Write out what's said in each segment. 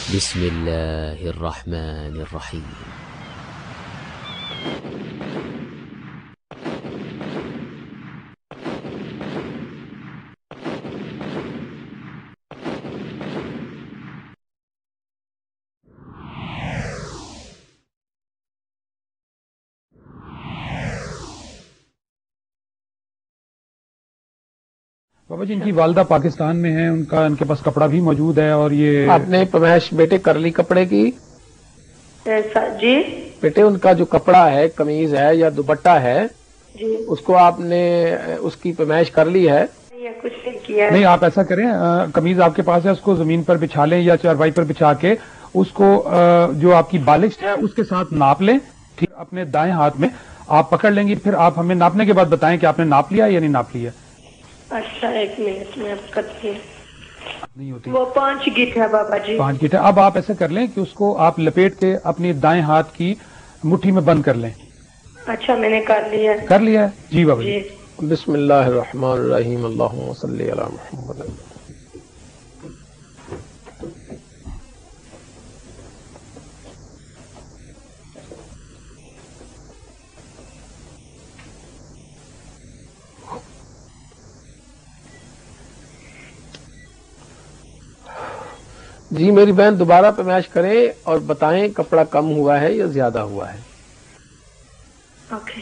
بسم الله الرحمن الرحيم. بابا جی ان کی والدہ پاکستان میں ہیں، ان کے پاس کپڑا بھی موجود ہے، اور یہ آپ نے پیمائش بیٹے کر لی کپڑے کی؟ جی بیٹے ان کا جو کپڑا ہے، قمیض ہے یا دوپٹہ ہے، جی اس کو آپ نے اس کی پیمائش کر لی ہے؟ یہ کچھ نہیں کیا. نہیں، آپ ایسا کریں، قمیض آپ کے پاس ہے، اس کو زمین پر بچھا لیں یا چارپائی پر بچھا کے اس کو جو آپ کی بالشت ہے اس کے ساتھ ناپ لیں. ٹھیک، اپنے دائیں ہاتھ میں آپ پکڑ لیں گی، پھر آپ ہمیں ناپنے کے بعد بتائیں کہ آپ نے ناپ لیا یا نہیں ناپ لیا. اچھا ایک منٹ میں اب کرتی ہوں. نہیں ہوتی وہ 5 گیٹ ہے بابا جی. 5 گیٹ ہے. اب آپ ایسا کر لیں کہ اس کو آپ لپیٹ کے اپنی دائیں ہاتھ کی مٹھی میں بند کر لیں. اچھا میں نے کر لیا. کر لیا ہے؟ جی بابا جی. بسم اللہ الرحمن الرحیم، اللہم صلی علی محمد. جی میری بہن دوبارہ پیمائش کریں اور بتائیں کپڑا کم ہوا ہے یا زیادہ ہوا ہے. اوکے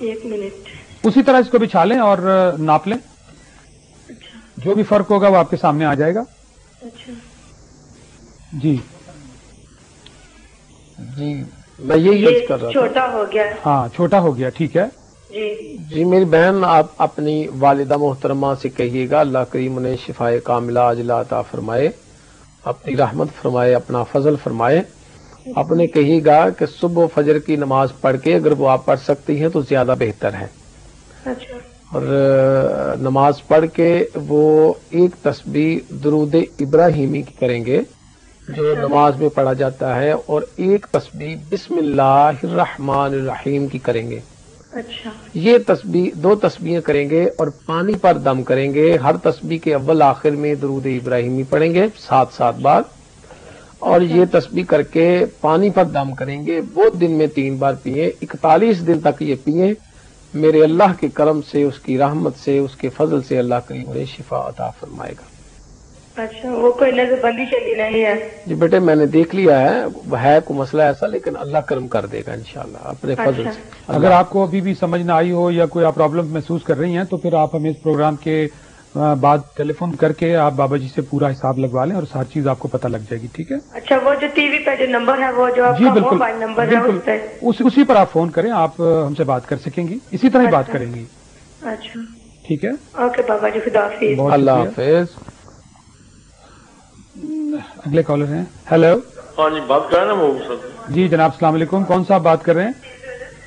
ایک منٹ. اسی طرح اس کو بچھا لیں اور ناپ لیں. اچھا جو بھی فرق ہوگا وہ آپ کے سامنے آ جائے گا. اچھا جی جی میں یہی یوز کر رہا تھا. چھوٹا ہو گیا. ہاں چھوٹا ہو گیا، ٹھیک ہے. جی جی میری بہن آپ اپنی والدہ محترمہ سے کہیے گا اللہ کریم انہیں شفائے کاملہ عاجلہ عطا فرمائے، اپنی رحمت فرمائے، اپنا فضل فرمائے. آپ انہیں کہیے گا کہ صبح و فجر کی نماز پڑھ کے اگر وہ آپ پڑھ سکتی ہیں تو زیادہ بہتر ہے. اچھا اور نماز پڑھ کے وہ ایک تسبیح درود ابراہیمی کی کریں گے جو نماز میں پڑھا جاتا ہے، اور ایک تسبیح بسم اللہ الرحمن الرحیم کی کریں گے. اچھا یہ تسبیح 2 تسبیحیں کریں گے اور پانی پر دم کریں گے. ہر تسبیح کے اول آخر میں درود ابراہیمی پڑھیں گے 7 بار، اور یہ تسبیح کر کے پانی پر دم کریں گے. وہ دن میں 3 بار پئیں، 41 دن تک یہ پئیں. میرے اللہ کے کرم سے، اس کی رحمت سے، اس کے فضل سے اللہ کریم انہیں شفا عطا فرمائے گا. اچھا وہ کوئی نظر بندی چلی نہیں ہے؟ جی بیٹے میں نے دیکھ لیا ہے کوئی مسئلہ ایسا، لیکن اللہ کرم کر دے گا انشاءاللہ اپنے فضل سے. اگر آپ کو ابھی بھی سمجھ نہ آئی ہو یا کوئی آپ پرابلم محسوس کر رہی ہیں تو پھر آپ ہمیں اس پروگرام کے بعد ٹیلی فون کر کے آپ بابا جی سے پورا حساب لگوا لیں اور ساری چیز آپ کو پتہ لگ جائے گی. ٹھیک ہے؟ اچھا وہ جو ٹی وی پہ جو نمبر ہے وہ جو آپ جی کا بالکل موبائل نمبر ہے اس پہ اسی پر آپ فون کریں، آپ ہم سے بات کر سکیں گی، اسی طرح ہی بات کریں گی. اچھا ٹھیک ہے، اوکے بابا جی خدا حافظ. بہت اللہ شکریہ. حافظ. اگلے کالر ہیں. ہیلو. ہاں جی بات کر رہے ہیں نا محبوب صاحب؟ جی جناب السلام علیکم، کون صاحب بات کر رہے ہیں؟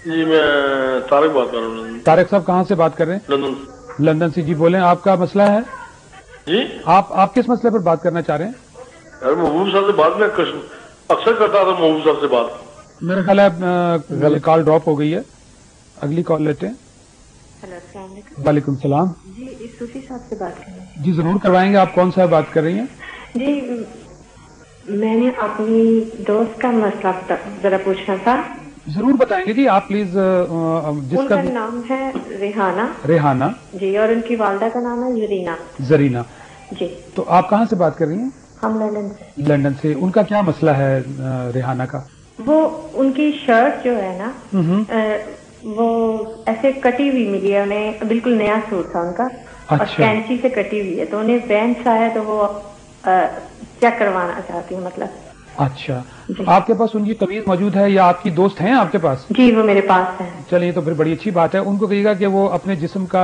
جی میں طارق بات کر رہا ہوں. طارق صاحب کہاں سے بات کر رہے ہیں؟ لندن. لندن سے. جی بولیں، آپ کا مسئلہ ہے؟ جی آپ کس مسئلے پر بات کرنا چاہ رہے ہیں؟ یار محبوب صاحب سے بات میں اکثر کرتا تھا محبوب صاحب سے بات. میرا خیال ہے کال ڈراپ ہو گئی ہے. اگلی کال لیتے ہیں. ہیلو السلام علیکم. وعلیکم السلام. جی صوفی صاحب سے بات کر رہے ہیں؟ جی ضرور کروائیں گے. آپ کون صاحب بات کر رہی ہیں؟ جی میں نے اپنی دوست کا مسئلہ ذرا پوچھنا تھا. ضرور بتائیں گے جی. آپ پلیز جس ان کا نام ہے ریحانہ جی، اور ان کی والدہ کا نام ہے زرینہ. جی. تو آپ کہاں سے بات کر رہی ہیں؟ ہم لندن سے. لندن سے. ان کا کیا مسئلہ ہے ریحانہ کا؟ وہ ان کی شرٹ جو ہے نا وہ ایسے کٹی ہوئی ملی ہے انہیں، بالکل نیا سوٹ تھا ان کا اور کینچی سے کٹی ہوئی ہے، تو انہیں بینچ آیا تو وہ چیک کروانا چاہتی ہوں مطلب. اچھا آپ کے پاس ان کی قمیض موجود ہے یا آپ کی دوست ہیں آپ کے پاس؟ جی وہ میرے پاس ہے. چلیے تو پھر بڑی اچھی بات ہے. ان کو کہیے گا کہ وہ اپنے جسم کا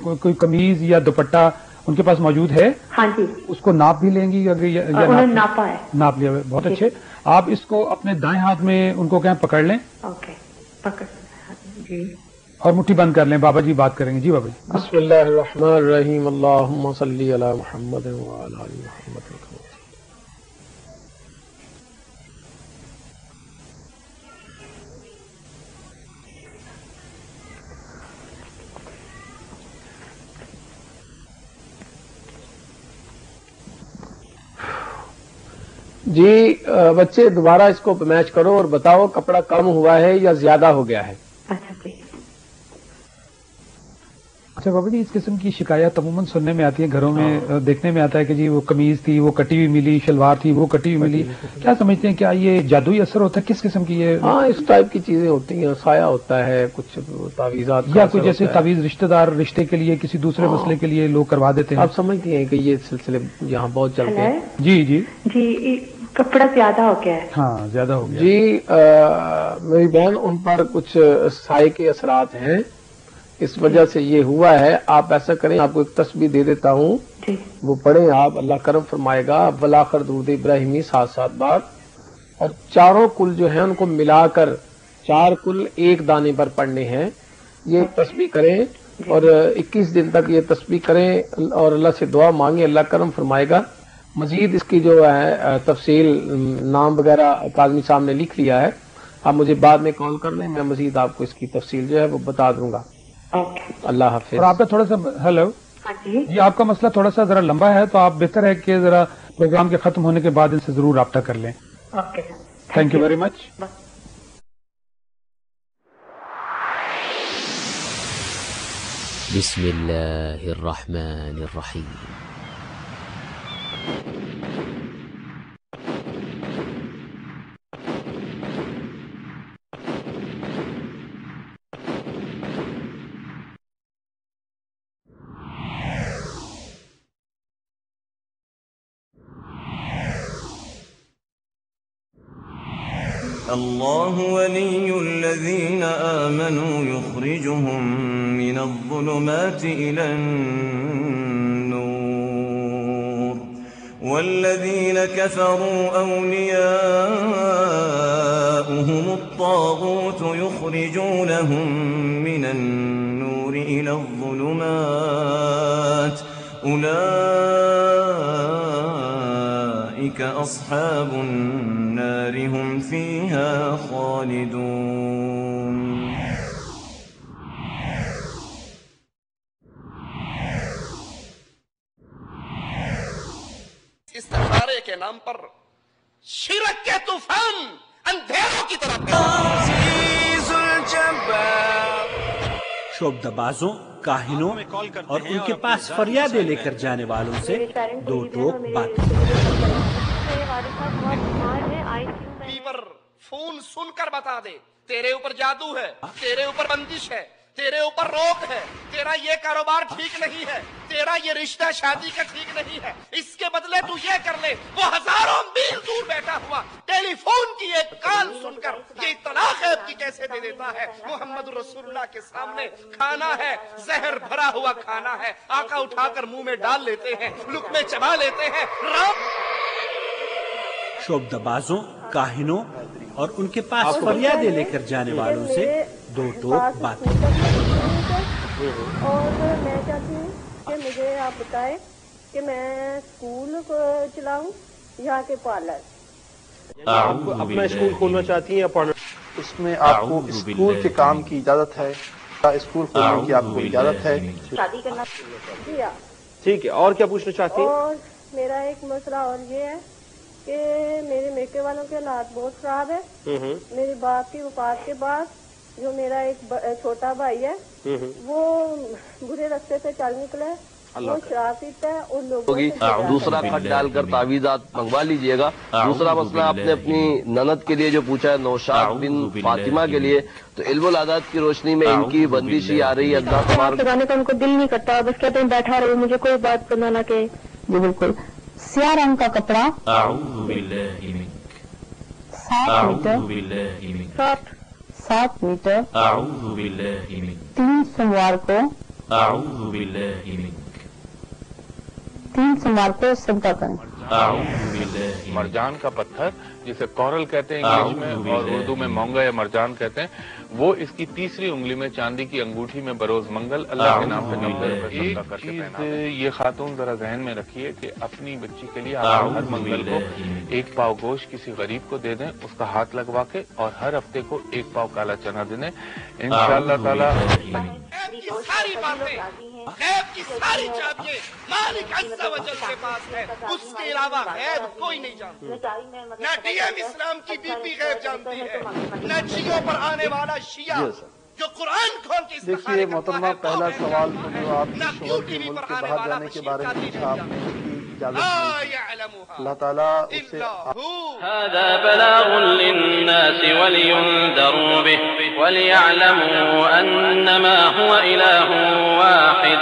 کوئی قمیض یا دوپٹہ ان کے پاس موجود ہے؟ ہاں جی. اس کو ناپ بھی لیں گی؟ انہوں نے ناپا ہے. ناپ لیا. بہت اچھے. آپ اس کو اپنے دائیں ہاتھ میں ان کو کہیں پکڑ لیں. اوکے پکڑ جی. اور مٹھی بند کر لیں. بابا جی بات کریں گے. جی بابا جی. بسم اللہ الرحمن الرحیم، اللہم صلی علی محمد وعلی آل محمد. جی بچے دوبارہ اس کو میچ کرو اور بتاؤ کپڑا کم ہوا ہے یا زیادہ ہو گیا ہے. اچھا جی. اچھا بابا جی، اس قسم کی شکایات عموماً سننے میں آتی ہیں گھروں میں، دیکھنے میں آتا ہے کہ جی وہ قمیض تھی وہ کٹی ہوئی ملی، شلوار تھی وہ کٹی ہوئی ملی. کیا سمجھتے ہیں، کیا یہ جادوئی اثر ہوتا ہے؟ کس قسم کی یہ؟ ہاں اس ٹائپ کی چیزیں ہوتی ہیں، سایہ ہوتا ہے، کچھ تعویذات یا کوئی جیسے تعویذ رشتہ دار رشتے کے لیے کسی دوسرے مسئلے کے لیے لوگ کروا دیتے ہیں. آپ سمجھتے ہیں کہ یہ سلسلے یہاں بہت چلتے ہیں. جی جی جی کپڑا زیادہ ہو گیا ہے. ہاں زیادہ ہو گیا. جی میری بہن، ان پر کچھ سائے کے اثرات ہیں، اس وجہ سے یہ ہوا ہے. آپ ایسا کریں، آپ کو ایک تسبیح دے دیتا ہوں، وہ پڑھیں آپ، اللہ کرم فرمائے گا. بالآخر درود ابراہیمی 7 بار، اور چاروں کل جو ہیں ان کو ملا کر 4 کل ایک دانے پر پڑھنے ہیں. یہ تسبیح کریں اور 21 دن تک یہ تسبیح کریں اور اللہ سے دعا مانگیں، اللہ کرم فرمائے گا. مزید اس کی جو ہے تفصیل، نام وغیرہ کاظمی صاحب نے لکھ لیا ہے، آپ مجھے بعد میں کال کر لیں، میں مزید آپ کو اس کی تفصیل جو ہے وہ بتا دوں گا. اللہ حافظ. اور آپ کا تھوڑا سا ہیلو جی، آپ کا مسئلہ تھوڑا سا ذرا لمبا ہے، تو آپ بہتر ہے کہ ذرا پروگرام کے ختم ہونے کے بعد ان سے ضرور رابطہ کر لیں. Thank you very much. بسم اللہ الرحمن الرحیم. الله ولي الذين آمنوا يخرجهم من الظلمات إلى النور والذين كفروا أولياؤهم الطاغوت يخرجونهم من النور إلى الظلمات أولئك أصحاب النار هم فيها خالدون. استخارے کے نام پر شرک کے طوفان اندھیروں کی طرف شعبدبازوں، کاہنوں اور ان کے پاس فریادیں لے کر جانے والوں سے دو ٹوک بات. فیور فون سن کر بتا دے تیرے اوپر جادو ہے، تیرے اوپر بندش ہے، تیرے اوپر روک ہے، تیرا یہ کاروبار ٹھیک نہیں ہے، تیرا یہ رشتہ شادی کا ٹھیک نہیں ہے، اس کے بدلے تو یہ کر لے. وہ ہزاروں میل دور بیٹھا ہوا ٹیلی فون کی ایک کال سن کر یہ اطلاع غیب کی کیسے دے دیتا ہے. محمد رسول اللہ کے سامنے کھانا ہے، زہر بھرا ہوا کھانا ہے، آقا اٹھا کر منہ میں ڈال لیتے ہیں، لقمے چبا لیتے ہیں. شعبدبازوں، کاہنوں اور ان کے پاس فریادیں لے کر جانے والوں سے دو ٹوک بات. اور میں چاہتی ہوں کہ مجھے آپ بتائیں کہ میں اسکول کو چلاؤں یا کہ پارلر. آپ اپنا اسکول کھولنا چاہتی ہیں یا پارلر؟ اس میں آپ کو اسکول کے کام کی اجازت ہے، اسکول کھولنے کی آپ کو اجازت ہے. شادی کرنا جی ہاں ٹھیک ہے. اور کیا پوچھنا چاہتی ہیں؟ اور میرا ایک مسئلہ اور یہ ہے کہ میرے میکے والوں کے حالات بہت خراب ہے. میرے باپ کی وفات کے بعد جو میرا ایک چھوٹا بھائی ہے وہ برے رستے سے چل نکلا ہے، وہ شراب پیتا ہے اور لوگوں دوسرا خط ڈال کر تعویذات منگوا لیجئے گا. دوسرا مسئلہ آپ نے اپنی نند کے لیے جو پوچھا ہے، نوشاد بن فاطمہ کے لیے، تو علم العادات کی روشنی میں ان کی بندش ہی آ رہی ہے. اللہ تبارک لگانے کا ان کو دل نہیں کرتا، بس کہتے ہیں بیٹھا رہو، مجھے کوئی بات کرنا نہ کہ. جی بالکل. سیاہ رنگ کا کپڑا 7 میٹر 3 سوموار کو صدقہ کریں. مرجان کا پتھر جسے کورل کہتے ہیں انگلش میں اور اردو میں مونگا یا مرجان کہتے ہیں، وہ اس کی تیسری انگلی میں چاندی کی انگوٹھی میں بروز منگل اللہ کے نام سے ایک چیز یہ خاتون ذرا ذہن میں رکھیے کہ اپنی بچی کے لیے آپ ہر منگل کو 1 پاؤ گوشت کسی غریب کو دے دیں، اس کا ہاتھ لگوا کے، اور ہر ہفتے کو 1 پاؤ کالا چنا دے دیں. انشاءاللہ تعالی ساری باتیں غیب کی ساری چابیاں مالک عز و جل کے پاس ہے، اس کے علاوہ غیب کوئی نہیں جانتا۔ نہ ڈی ایم اسلام کی بی پی غیب جانتی ہے، نہ جیو پر آنے والا شیعہ جو قرآن کھول کے دیکھیے محترمہ، پہلا سوال تو جو آپ کی شوہر کے ملک کے باہر جانے کے بارے میں پوچھا آپ نے، اس کی اجازت دی، اللہ تعالیٰ اسے هذا بلاغ للناس ولينذروا به وليعلموا أنما هو إله واحد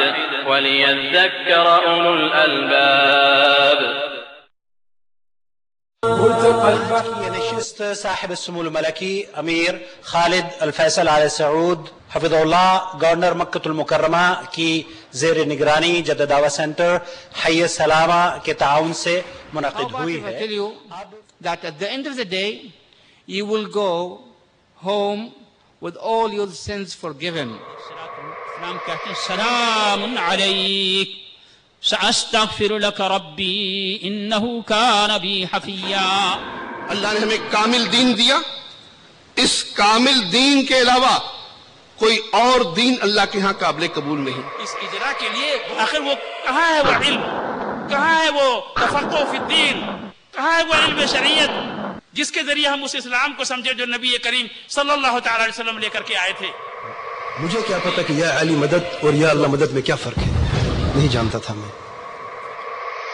وليذكر أولو الألباب۔ یہ نشست صاحب السمو الملکی امیر خالد الفیصل آل سعود حفظ اللہ گورنر مکہ المکرمہ کی زیر نگرانی جدہ دعویٰ سینٹر حی السلامہ کے تعاون سے منعقد ہوئی ہے۔ That at the end of the day you will go home with all your sins forgiven۔ اسلام کہتے ہیں سلام علیک سأستغفر لك ربی انہو کان بی حفیا۔ اللہ نے ہمیں کامل دین دیا، اس کامل دین کے علاوہ کوئی اور دین اللہ کے ہاں قابل قبول نہیں۔ اس اجرا کے لیے آخر وہ کہاں ہے وہ علم، کہاں ہے وہ تفقہ فی الدین، کہاں ہے وہ علم شریعت جس کے ذریعے ہم اس اسلام کو سمجھے جو نبی کریم صلی اللہ تعالی علیہ وسلم لے کر کے آئے تھے۔ مجھے کیا پتا کہ یا علی مدد اور یا اللہ مدد میں کیا فرق ہے، نہیں جانتا تھا میں۔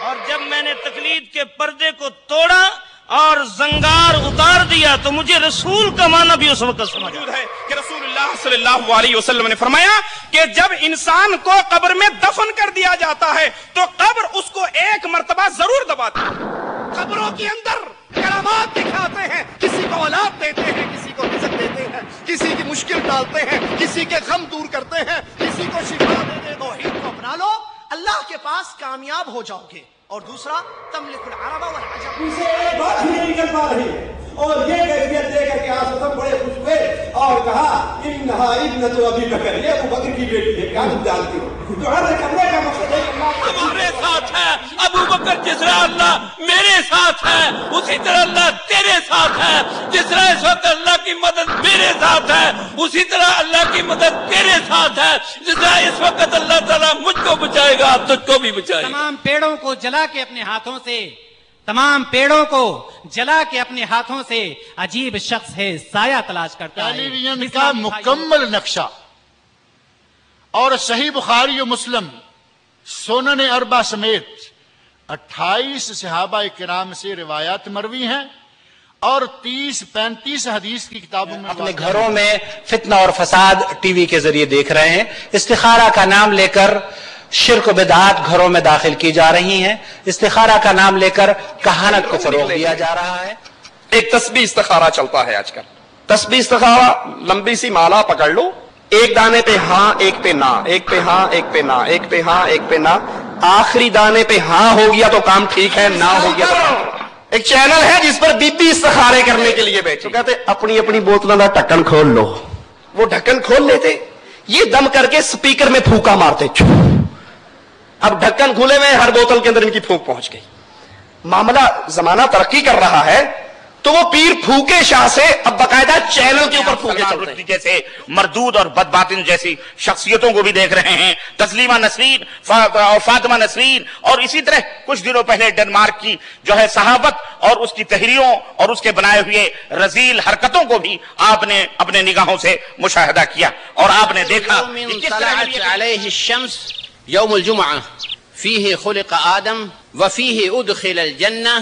اور جب میں نے تقلید کے پردے کو توڑا اور زنگار اتار دیا تو مجھے رسول کا معنی بھی اس وقت سمجھ ہے کہ رسول اللہ صلی اللہ علیہ وسلم نے فرمایا کہ جب انسان کو قبر میں دفن کر دیا جاتا ہے تو قبر اس کو ایک مرتبہ ضرور دباتی ہے۔ قبروں کے اندر کرامات دکھاتے ہیں، کسی کو اولاد دیتے ہیں، کسی کو رزق دیتے ہیں، کسی کی مشکل ڈالتے ہیں، کسی کے غم دور کرتے ہیں، کسی کو شفا دیتے ہیں۔ توحید کو اپنا لو، اللہ کے پاس کامیاب ہو جاؤ گے۔ اور دوسرا تملک العرب والعجم، اسے ایک بات ہی نہیں نکل پا رہی اور یہ کیفیت دے کر کے آپ سب بڑے خوش ہوئے اور کہا انہا ابنۃ ابی بکر، یہ ابو بکر کی بیٹی ہے۔ کیا تم جانتی ہو تو ہر کرنے کا مقصد ہے ہمارے ساتھ ہے ابو بکر، جس طرح اللہ میرے ساتھ ہے اسی طرح اللہ تیرے ساتھ ہے، جس طرح اس وقت اللہ کی مدد میرے ساتھ ہے اسی طرح اللہ کی مدد تیرے ساتھ ہے، جس طرح اس وقت اللہ تعالیٰ مجھ کو بچائے گا تجھ کو بھی بچائے گا۔ تمام پیڑوں کو جلا کے اپنے ہاتھوں سے، تمام پیڑوں کو جلا کے اپنے ہاتھوں سے عجیب شخص ہے سایہ تلاش کرتا ہے۔ ٹیلی ویژن کا مکمل نقشہ اور صحیح بخاری و مسلم سنن اربع سمیت 28 صحابہ کرام سے روایات مروی ہیں اور 30-35 حدیث کی کتابوں میں۔ اپنے گھروں میں فتنہ اور فساد ٹی وی کے ذریعے دیکھ رہے ہیں، استخارہ کا نام لے کر شرک و بدعات گھروں میں داخل کی جا رہی ہیں، استخارہ کا نام لے کر کہانت کو فروغ دیا جا رہا ہے۔ ایک تسبیح استخارہ چلتا ہے آج کل، تسبیح استخارہ لمبی سی مالا پکڑ لو، ایک دانے پہ ہاں ایک پہ نہ، ایک پہ ہاں ایک پہ نہ، ایک پہ ہاں ایک پہ نہ، آخری دانے پہ ہاں ہو گیا تو کام ٹھیک ہے، نہ ہو گیا تو کام۔ ایک چینل ہے جس پر بی پی استخارے کرنے کے لیے بیٹھے، کہتے اپنی اپنی بوتلوں کا ڈھکن کھول لو، وہ ڈھکن کھول لیتے، یہ دم کر کے سپیکر میں پھونکا مارتے، اب ڈھکن کھلے میں ہر بوتل کے اندر ان کی پھونک پہنچ گئی۔ معاملہ زمانہ ترقی کر رہا ہے تو وہ پیر پھوکے شاہ سے اب باقاعدہ چینل کے اوپر پھوکے چلتے ہیں، جیسے مردود اور بدباطن جیسی شخصیتوں کو بھی دیکھ رہے ہیں، تسلیمہ نسرین اور فاطمہ نسرین، اور اسی طرح کچھ دنوں پہلے ڈنمارک کی جو ہے صحافت اور اس کی تحریروں اور اس کے بنائے ہوئے رذیل حرکتوں کو بھی آپ نے اپنے نگاہوں سے مشاہدہ کیا اور آپ نے دیکھا کہ کس طرح علیہ الشمس یوم الجمعہ فیہ خلق آدم وفیہ ادخل الجنہ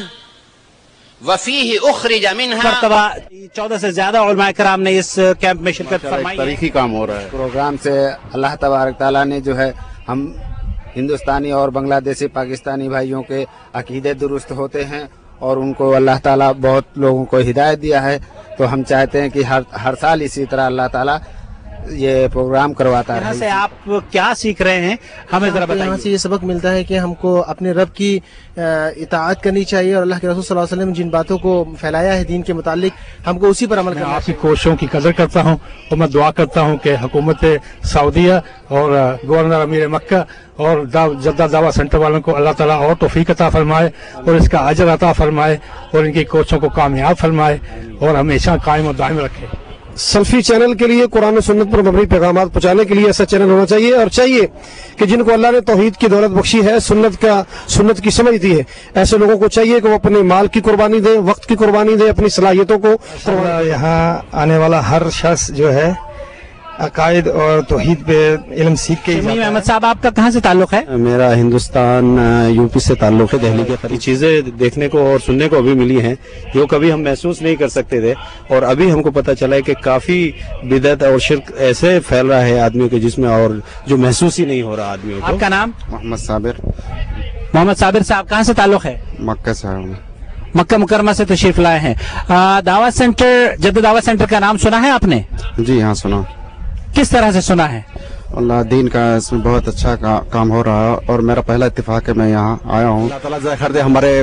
وفیہ اخرج منہا۔ مرتبہ 14 سے زیادہ علماء کرام نے اس کیمپ میں شرکت فرمائی۔ تاریخی کام ہو رہا ہے پروگرام سے اللہ تبارک تعالیٰ نے جو ہے ہم ہندوستانی اور بنگلہ دیشی پاکستانی بھائیوں کے عقیدے درست ہوتے ہیں اور ان کو اللہ تعالیٰ بہت لوگوں کو ہدایت دیا ہے، تو ہم چاہتے ہیں کہ ہر سال اسی طرح اللہ تعالیٰ یہ پروگرام کرواتا ہے۔ یہاں سے آپ کیا سیکھ رہے ہیں ہمیں ذرا بتائیے۔ یہاں سے یہ سبق ملتا ہے کہ ہم کو اپنے رب کی اطاعت کرنی چاہیے اور اللہ کے رسول صلی اللہ علیہ وسلم جن باتوں کو پھیلایا ہے دین کے متعلق ہم کو اسی پر عمل کرنا ہے۔ آپ کی کوششوں کی قدر کرتا ہوں اور میں دعا کرتا ہوں کہ حکومت سعودیہ اور گورنر امیر مکہ اور جدہ دعویٰ سینٹر والوں کو اللہ تعالیٰ اور توفیق عطا فرمائے اور اس کا اجر عطا فرمائے اور ان کی کوششوں کو کامیاب فرمائے اور ہمیشہ قائم و دائم رکھے۔ سلفی چینل کے لیے قرآن و سنت پر مبنی پیغامات پہنچانے کے لیے ایسا چینل ہونا چاہیے، اور چاہیے کہ جن کو اللہ نے توحید کی دولت بخشی ہے، سنت کی سمجھ دی ہے، ایسے لوگوں کو چاہیے کہ وہ اپنے مال کی قربانی دیں، وقت کی قربانی دیں، اپنی صلاحیتوں کو یہاں آنے والا ہر شخص جو ہے عقائد اور توحید پہ علم سیکھ کے شمیم احمد صاحب، آپ کا کہاں سے تعلق ہے؟ میرا ہندوستان یو پی سے تعلق ہے، دہلی کے قریب۔ چیزیں دیکھنے کو اور سننے کو ابھی ملی ہیں جو کبھی ہم محسوس نہیں کر سکتے تھے، اور ابھی ہم کو پتہ چلا ہے کہ کافی بدعت اور شرک ایسے پھیل رہا ہے آدمیوں کے جس میں، اور جو محسوس ہی نہیں ہو رہا آدمیوں کو۔ آپ کا نام؟ محمد صابر۔ محمد صابر صاحب کہاں سے تعلق ہے؟ مکہ سے ہوں۔ مکہ مکرمہ سے تشریف لائے ہیں۔ دعوت سینٹر، جدہ دعوت سینٹر کا نام سنا ہے آپ نے؟ جی ہاں سنا۔ کس طرح سے سنا ہے؟ اللہ دین کا اس میں بہت اچھا کام ہو رہا ہے، اور میرا پہلا اتفاق ہے میں یہاں آیا ہوں۔ اللہ تعالیٰ جزائے خیر دے ہمارے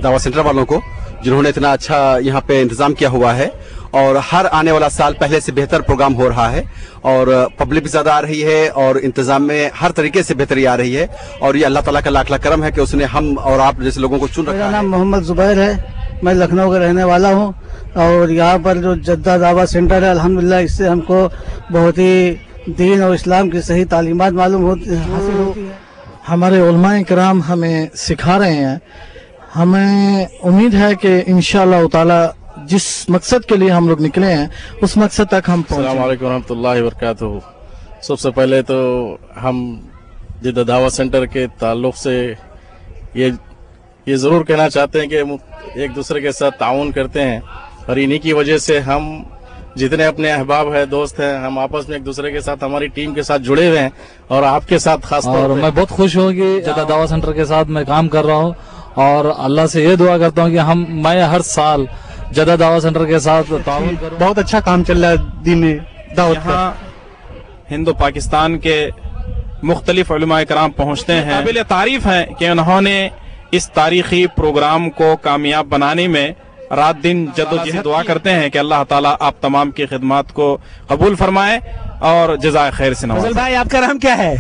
دعوت سینٹر والوں کو، جنہوں نے اتنا اچھا یہاں پہ انتظام کیا ہوا ہے، اور ہر آنے والا سال پہلے سے بہتر پروگرام ہو رہا ہے، اور پبلک بھی زیادہ آ رہی ہے، اور انتظام میں ہر طریقے سے بہتری آ رہی ہے، اور یہ اللہ تعالیٰ کا لاکھ لاکھ کرم ہے کہ اس نے ہم اور آپ جیسے لوگوں کو چن رکھا ہے۔ میرا نام محمد زبیر ہے، میں لکھنؤ کا رہنے والا ہوں، اور یہاں پر جو جدہ دعوت سینٹر ہے الحمدللہ اس سے ہم کو بہت ہی دین اور اسلام کی صحیح تعلیمات معلوم حاصل ہوتی ہے۔ ہمارے علماء کرام ہمیں سکھا رہے ہیں، ہمیں امید ہے کہ انشاءاللہ تعالی جس مقصد کے لیے ہم لوگ نکلے ہیں اس مقصد تک ہم پہنچیں۔ السلام علیکم ورحمۃ اللہ وبرکاتہ۔ سب سے پہلے تو ہم جدہ دعوت سینٹر کے تعلق سے یہ ضرور کہنا چاہتے ہیں کہ ایک دوسرے کے ساتھ تعاون کرتے ہیں، اور انہی کی وجہ سے ہم جتنے اپنے احباب ہیں، دوست ہیں، ہم آپس میں ایک دوسرے کے ساتھ ہماری ٹیم کے ساتھ جڑے ہوئے ہیں، اور آپ کے ساتھ خاص طور پر میں بہت خوش ہوں کہ جدہ دعوت سینٹر کے ساتھ میں کام کر رہا ہوں، اور اللہ سے یہ دعا کرتا ہوں کہ میں ہر سال جدہ دعوت سینٹر کے ساتھ تعاون کروں۔ بہت اچھا کام چل رہا ہے دینی دعوت کا۔ ہند و پاکستان کے مختلف علماء کرام پہنچتے ہیں۔ قابل تعریف ہے کہ انہوں نے اس تاریخی پروگرام کو کامیاب بنانے میں رات دن جدوجہد دعا کرتے ہیں کہ اللہ تعالیٰ آپ تمام کی خدمات کو قبول فرمائے اور جزائے خیر سے نوازے۔ فضل بھائی آپ کا نام کیا ہے؟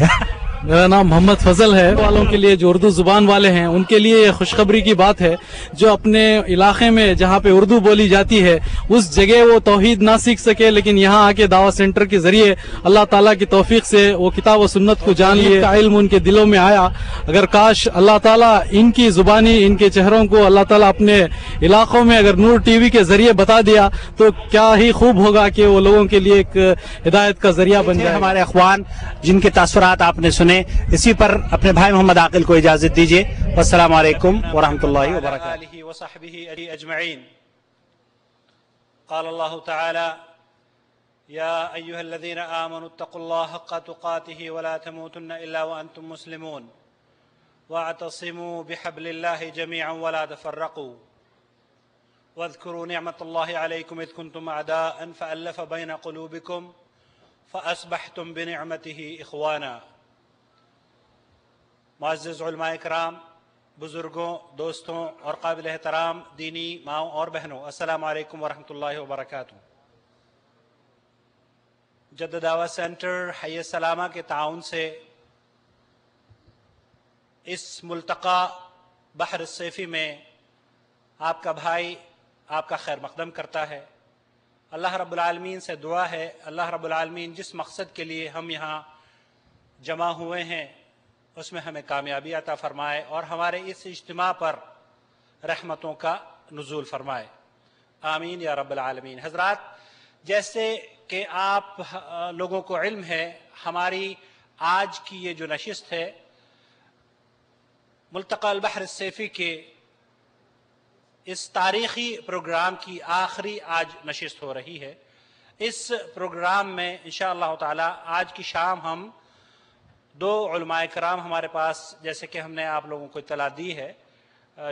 میرا نام محمد فضل ہے۔ والوں کے لیے جو اردو زبان والے ہیں ان کے لیے یہ خوشخبری کی بات ہے، جو اپنے علاقے میں جہاں پہ اردو بولی جاتی ہے اس جگہ وہ توحید نہ سیکھ سکے، لیکن یہاں آ کے دعوت سینٹر کے ذریعے اللہ تعالیٰ کی توفیق سے وہ کتاب و سنت کو جان لیے، کا علم ان کے دلوں میں آیا۔ اگر کاش اللہ تعالیٰ ان کی زبانی، ان کے چہروں کو اللہ تعالیٰ اپنے علاقوں میں اگر نور ٹی وی کے ذریعے بتا دیا تو کیا ہی خوب ہوگا کہ وہ لوگوں کے لیے ایک ہدایت کا ذریعہ بن جائے۔ ہمارے اخوان جن کے تاثرات آپ نے سنے، اسی پر اپنے بھائی محمد عاقل کو اجازت دیجیے۔ والسلام علیکم ورحمۃ اللہ وبرکاتہ۔ آلہ وصحبہ اجمعین۔ قال اللہ تعالی یا ایہا الذین آمنوا اتقوا اللہ حق تقاته ولا تموتن الا وانتم مسلمون واعتصموا بحبل اللہ جميعا ولا تفرقوا واذكروا نعمة الله عليكم اذ كنتم اعداء فألف بين قلوبكم فأصبحتم بنعمته اخوانا۔ معزز علماء کرام، بزرگوں، دوستوں اور قابل احترام دینی ماؤں اور بہنوں، السلام علیکم ورحمۃ اللہ وبرکاتہ۔ جدہ دعوت سینٹر حی السلامہ کے تعاون سے اس ملتقى بحر الصیفی میں آپ کا بھائی آپ کا خیر مقدم کرتا ہے۔ اللہ رب العالمین سے دعا ہے اللہ رب العالمین جس مقصد کے لیے ہم یہاں جمع ہوئے ہیں اس میں ہمیں کامیابی عطا فرمائے، اور ہمارے اس اجتماع پر رحمتوں کا نزول فرمائے، آمین یا رب العالمین۔ حضرات، جیسے کہ آپ لوگوں کو علم ہے، ہماری آج کی یہ جو نشست ہے ملتقى البحر الصیفی کے اس تاریخی پروگرام کی آخری آج نشست ہو رہی ہے۔ اس پروگرام میں انشاءاللہ تعالی آج کی شام ہم دو علماء کرام ہمارے پاس، جیسے کہ ہم نے آپ لوگوں کو اطلاع دی ہے،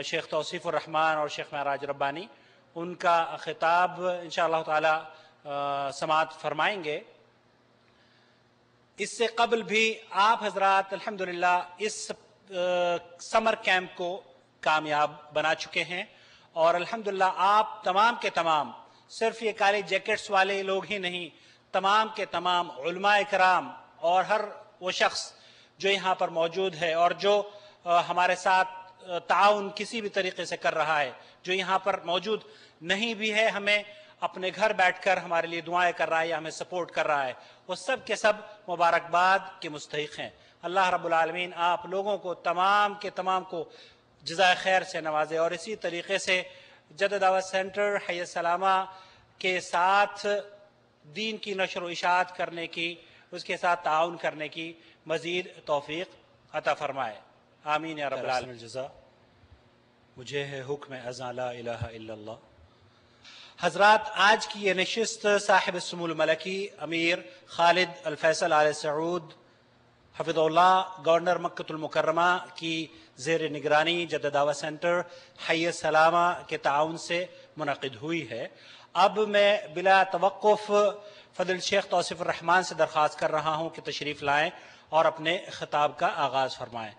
شیخ توصیف الرحمن اور شیخ معراج ربانی، ان کا خطاب انشاءاللہ تعالی سماعت فرمائیں گے۔ اس سے قبل بھی آپ حضرات الحمدللہ اس سمر کیمپ کو کامیاب بنا چکے ہیں، اور الحمدللہ آپ تمام کے تمام، صرف یہ کالے جیکٹس والے لوگ ہی نہیں، تمام کے تمام علماء کرام اور ہر وہ شخص جو یہاں پر موجود ہے اور جو ہمارے ساتھ تعاون کسی بھی طریقے سے کر رہا ہے، جو یہاں پر موجود نہیں بھی ہے، ہمیں اپنے گھر بیٹھ کر ہمارے لیے دعائیں کر رہا ہے یا ہمیں سپورٹ کر رہا ہے، وہ سب کے سب مبارکباد کے مستحق ہیں۔ اللہ رب العالمین آپ لوگوں کو تمام کے تمام کو جزائے خیر سے نوازے، اور اسی طریقے سے جدہ دعوت سینٹر حی السلامہ کے ساتھ دین کی نشر و اشاعت کرنے کی، اس کے ساتھ تعاون کرنے کی مزید توفیق عطا فرمائے، آمین یا رب العالمین۔ الجزا مجھے ہے حکم ازاں لا الہ الا اللہ۔ حضرات، آج کی یہ نشست صاحب السمو الملکی امیر خالد الفیصل آل سعود حفظ اللہ گورنر مکہ المکرمہ کی زیر نگرانی جدہ دعوت سینٹر حی السلامہ کے تعاون سے منعقد ہوئی ہے۔ اب میں بلا توقف فضل شیخ توصیف الرحمان سے درخواست کر رہا ہوں کہ تشریف لائیں اور اپنے خطاب کا آغاز فرمائیں۔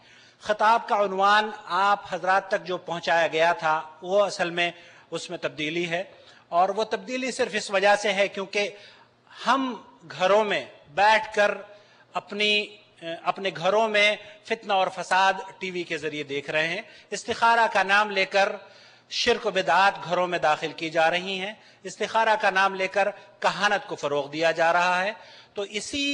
خطاب کا عنوان آپ حضرات تک جو پہنچایا گیا تھا وہ اصل میں اس میں تبدیلی ہے، اور وہ تبدیلی صرف اس وجہ سے ہے کیونکہ ہم گھروں میں بیٹھ کر اپنے گھروں میں فتنہ اور فساد ٹی وی کے ذریعے دیکھ رہے ہیں، استخارہ کا نام لے کر شرک و بدعات گھروں میں داخل کی جا رہی ہیں، استخارہ کا نام لے کر کہانت کو فروغ دیا جا رہا ہے۔ تو اسی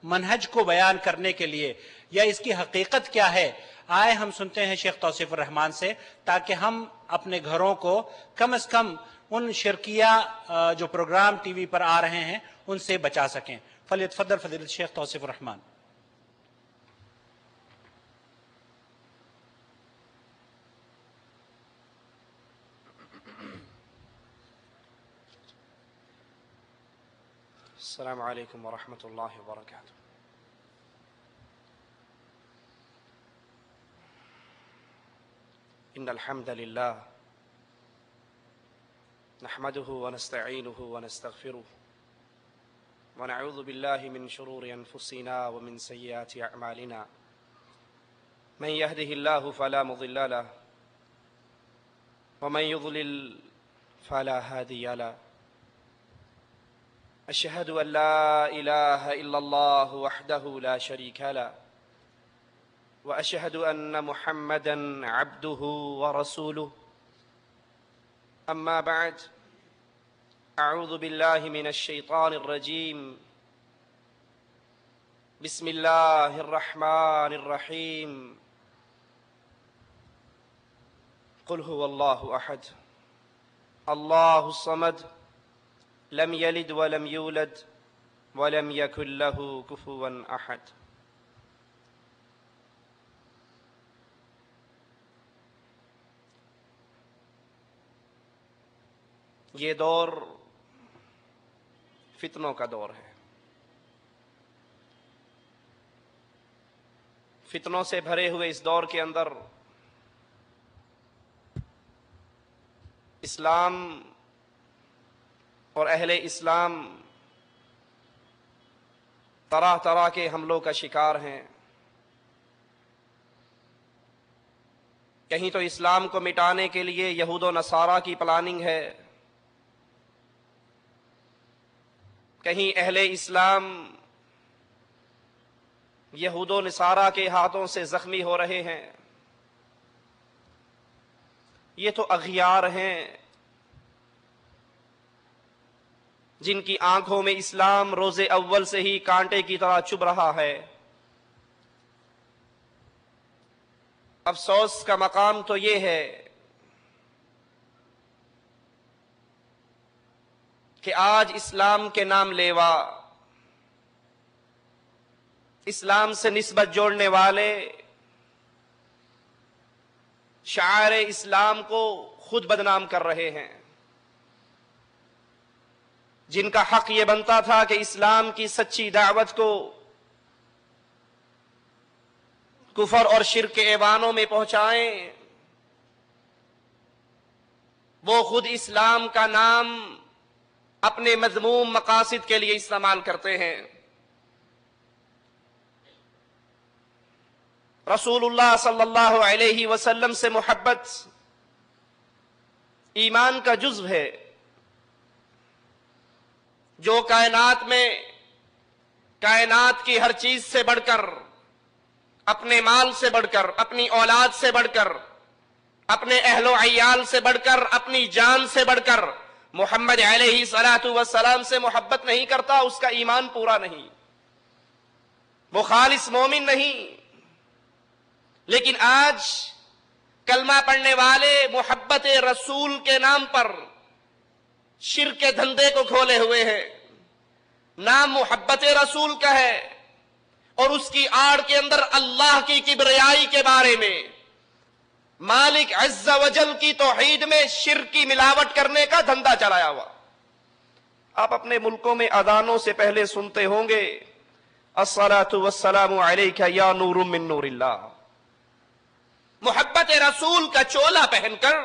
منہج کو بیان کرنے کے لیے یا اس کی حقیقت کیا ہے، آئے ہم سنتے ہیں شیخ توصیف الرحمان سے، تاکہ ہم اپنے گھروں کو کم از کم ان شرکیہ جو پروگرام ٹی وی پر آ رہے ہیں ان سے بچا سکیں۔ فلیتفضل فضیلۃ شیخ توصیف الرحمان۔ السلام علیکم ورحمۃ اللہ وبرکاتہ۔ ان الحمد للہ نحمده ونستعینه ونستغفره ونعوذ باللہ من شرور انفسنا ومن سیئات اعمالنا من يهده الله فلا مضل له ومن يضلل فلا هادي له أشهد أن لا إله إلا الله وحده لا شريك له وأشهد أن محمدا عبده ورسوله أما بعد أعوذ بالله من الشيطان الرجيم بسم الله الرحمن الرحيم قل هو الله أحد الله الصمد لم يلد ولم يولد ولم يكن له كفوا أحد۔ یہ دور فتنوں کا دور ہے، فتنوں سے بھرے ہوئے اس دور کے اندر اسلام اور اہل اسلام طرح طرح کے حملوں کا شکار ہیں۔ کہیں تو اسلام کو مٹانے کے لیے یہود و نصارہ کی پلاننگ ہے، کہیں اہل اسلام یہود و نصارہ کے ہاتھوں سے زخمی ہو رہے ہیں۔ یہ تو اغیار ہیں جن کی آنکھوں میں اسلام روز اول سے ہی کانٹے کی طرح چبھ رہا ہے۔ افسوس کا مقام تو یہ ہے کہ آج اسلام کے نام لیوا، اسلام سے نسبت جوڑنے والے شعائر اسلام کو خود بدنام کر رہے ہیں، جن کا حق یہ بنتا تھا کہ اسلام کی سچی دعوت کو کفر اور شرک کے ایوانوں میں پہنچائیں، وہ خود اسلام کا نام اپنے مذموم مقاصد کے لیے استعمال کرتے ہیں۔ رسول اللہ صلی اللہ علیہ وسلم سے محبت ایمان کا جزو ہے، جو کائنات میں کائنات کی ہر چیز سے بڑھ کر اپنے مال سے بڑھ کر، اپنی اولاد سے بڑھ کر، اپنے اہل و عیال سے بڑھ کر، اپنی جان سے بڑھ کر محمد علیہ الصلوۃ والسلام سے محبت نہیں کرتا، اس کا ایمان پورا نہیں، وہ خالص مومن نہیں۔ لیکن آج کلمہ پڑھنے والے محبت رسول کے نام پر شرک کے دھندے کو کھولے ہوئے ہیں۔ نام محبت رسول کا ہے اور اس کی آڑ کے اندر اللہ کی کبریائی کے بارے میں، مالک عز و جل کی توحید میں شرک کی ملاوٹ کرنے کا دھندا چلایا ہوا۔ آپ اپنے ملکوں میں اذانوں سے پہلے سنتے ہوں گے الصلاۃ والسلام علیک یا نور من نور اللہ۔ محبت رسول کا چولا پہن کر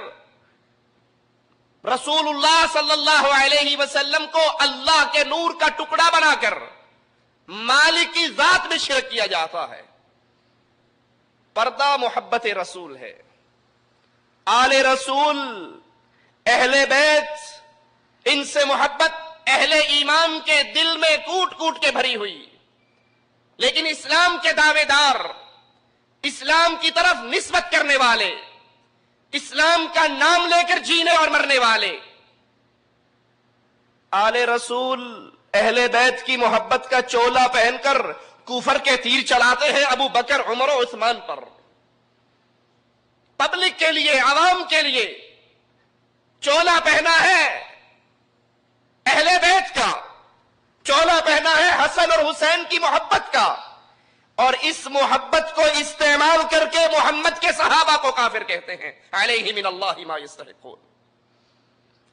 رسول اللہ صلی اللہ علیہ وسلم کو اللہ کے نور کا ٹکڑا بنا کر مالک کی ذات میں شرک کیا جاتا ہے۔ پردہ محبت رسول ہے۔ آل رسول، اہل بیت، ان سے محبت اہل ایمان کے دل میں کوٹ کوٹ کے بھری ہوئی، لیکن اسلام کے دعوے دار، اسلام کی طرف نسبت کرنے والے، اسلام کا نام لے کر جینے اور مرنے والے، آل رسول اہل بیت کی محبت کا چولا پہن کر کفر کے تیر چلاتے ہیں ابو بکر، عمر و عثمان پر۔ پبلک کے لیے، عوام کے لیے چولا پہنا ہے اہل بیت کا، چولا پہنا ہے حسن اور حسین کی محبت کا، اور اس محبت کو استعمال کر کے محمد کے صحابہ کو کافر کہتے ہیں۔ علیہ من اللہ ما یستحقون۔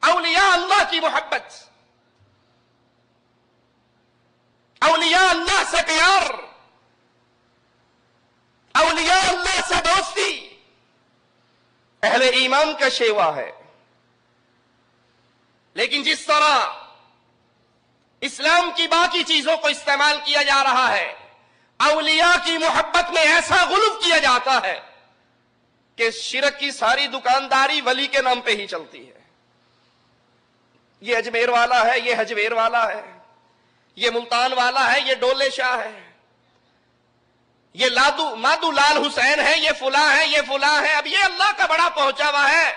اولیاء اللہ کی محبت، اولیاء اللہ سے پیار، اولیاء اللہ سے دوستی اہل ایمان کا شیوا ہے۔ لیکن جس طرح اسلام کی باقی چیزوں کو استعمال کیا جا رہا ہے، اولیاء کی محبت میں ایسا غلو کیا جاتا ہے کہ شرک کی ساری دکانداری ولی کے نام پہ ہی چلتی ہے۔ یہ اجمیر والا ہے، یہ حجویر والا ہے، یہ ملتان والا ہے، یہ ڈولے شاہ ہے، یہ مادو لال حسین ہے، یہ فلاں ہے، یہ فلاں ہے۔ اب یہ اللہ کا بڑا پہنچا ہوا ہے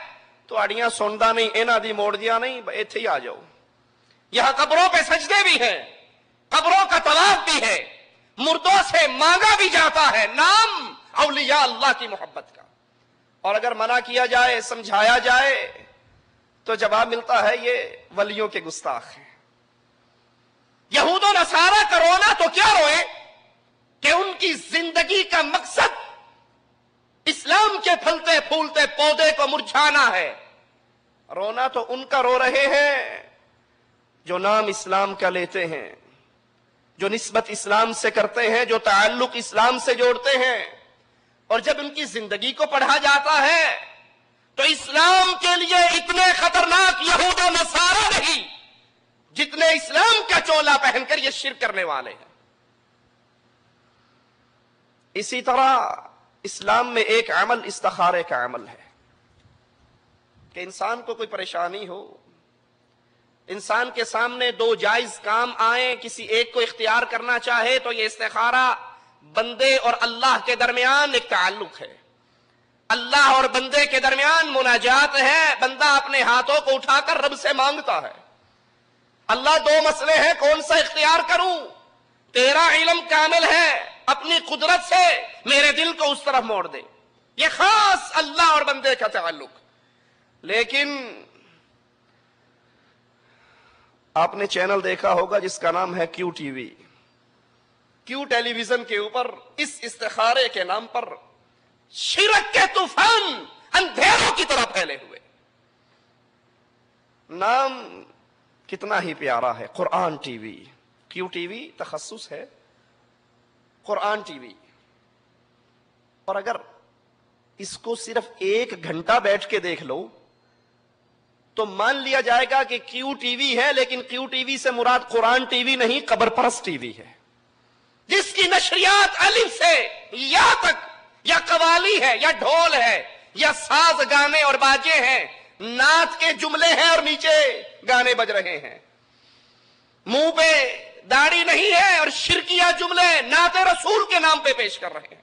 تو اڑیاں سندا نہیں، اینا دی موڑ دیا نہیں، ایتھے ہی آ جاؤ۔ یہاں قبروں پہ سجدے بھی ہیں، قبروں کا طواف بھی ہے، مردوں سے مانگا بھی جاتا ہے، نام اولیاء اللہ کی محبت کا۔ اور اگر منع کیا جائے، سمجھایا جائے تو جواب ملتا ہے یہ ولیوں کے گستاخ ہیں۔ یہود و نصارہ کا رونا تو کیا روئے کہ ان کی زندگی کا مقصد اسلام کے پھلتے پھولتے پودے کو مرجھانا ہے۔ رونا تو ان کا رو رہے ہیں جو نام اسلام کا لیتے ہیں، جو نسبت اسلام سے کرتے ہیں، جو تعلق اسلام سے جوڑتے ہیں، اور جب ان کی زندگی کو پڑھا جاتا ہے تو اسلام کے لیے اتنے خطرناک یہود و نصارہ نہیں جتنے اسلام کا چولا پہن کر یہ شرک کرنے والے ہیں۔ اسی طرح اسلام میں ایک عمل استخارے کا عمل ہے کہ انسان کو کوئی پریشانی ہو، انسان کے سامنے دو جائز کام آئیں، کسی ایک کو اختیار کرنا چاہے تو یہ استخارہ بندے اور اللہ کے درمیان ایک تعلق ہے، اللہ اور بندے کے درمیان مناجات ہے، بندہ اپنے ہاتھوں کو اٹھا کر رب سے مانگتا ہے، اللہ دو مسئلے ہیں، کون سا اختیار کروں؟ تیرا علم کامل ہے، اپنی قدرت سے میرے دل کو اس طرف موڑ دے۔ یہ خاص اللہ اور بندے کا تعلق۔ لیکن آپ نے چینل دیکھا ہوگا جس کا نام ہے کیو ٹی وی، کیو ٹیلی ویژن کے اوپر اس استخارے کے نام پر شرک کے طوفان اندھیروں کی طرح پھیلے ہوئے۔ نام کتنا ہی پیارا ہے، قرآن ٹی وی۔ کیو ٹی وی تخصص ہے قرآن ٹی وی، اور اگر اس کو صرف 1 گھنٹہ بیٹھ کے دیکھ لو تو مان لیا جائے گا کہ کیو ٹی وی ہے، لیکن کیو ٹی وی سے مراد قرآن ٹی وی نہیں، قبر پرست ٹی وی ہے، جس کی نشریات الف سے یا تک یا قوالی ہے یا ڈھول ہے یا ساز گانے اور باجے ہیں، نعت کے جملے ہیں اور نیچے گانے بج رہے ہیں، منہ پہ داڑھی نہیں ہے اور شرکیہ جملے نعت رسول کے نام پہ پیش کر رہے ہیں۔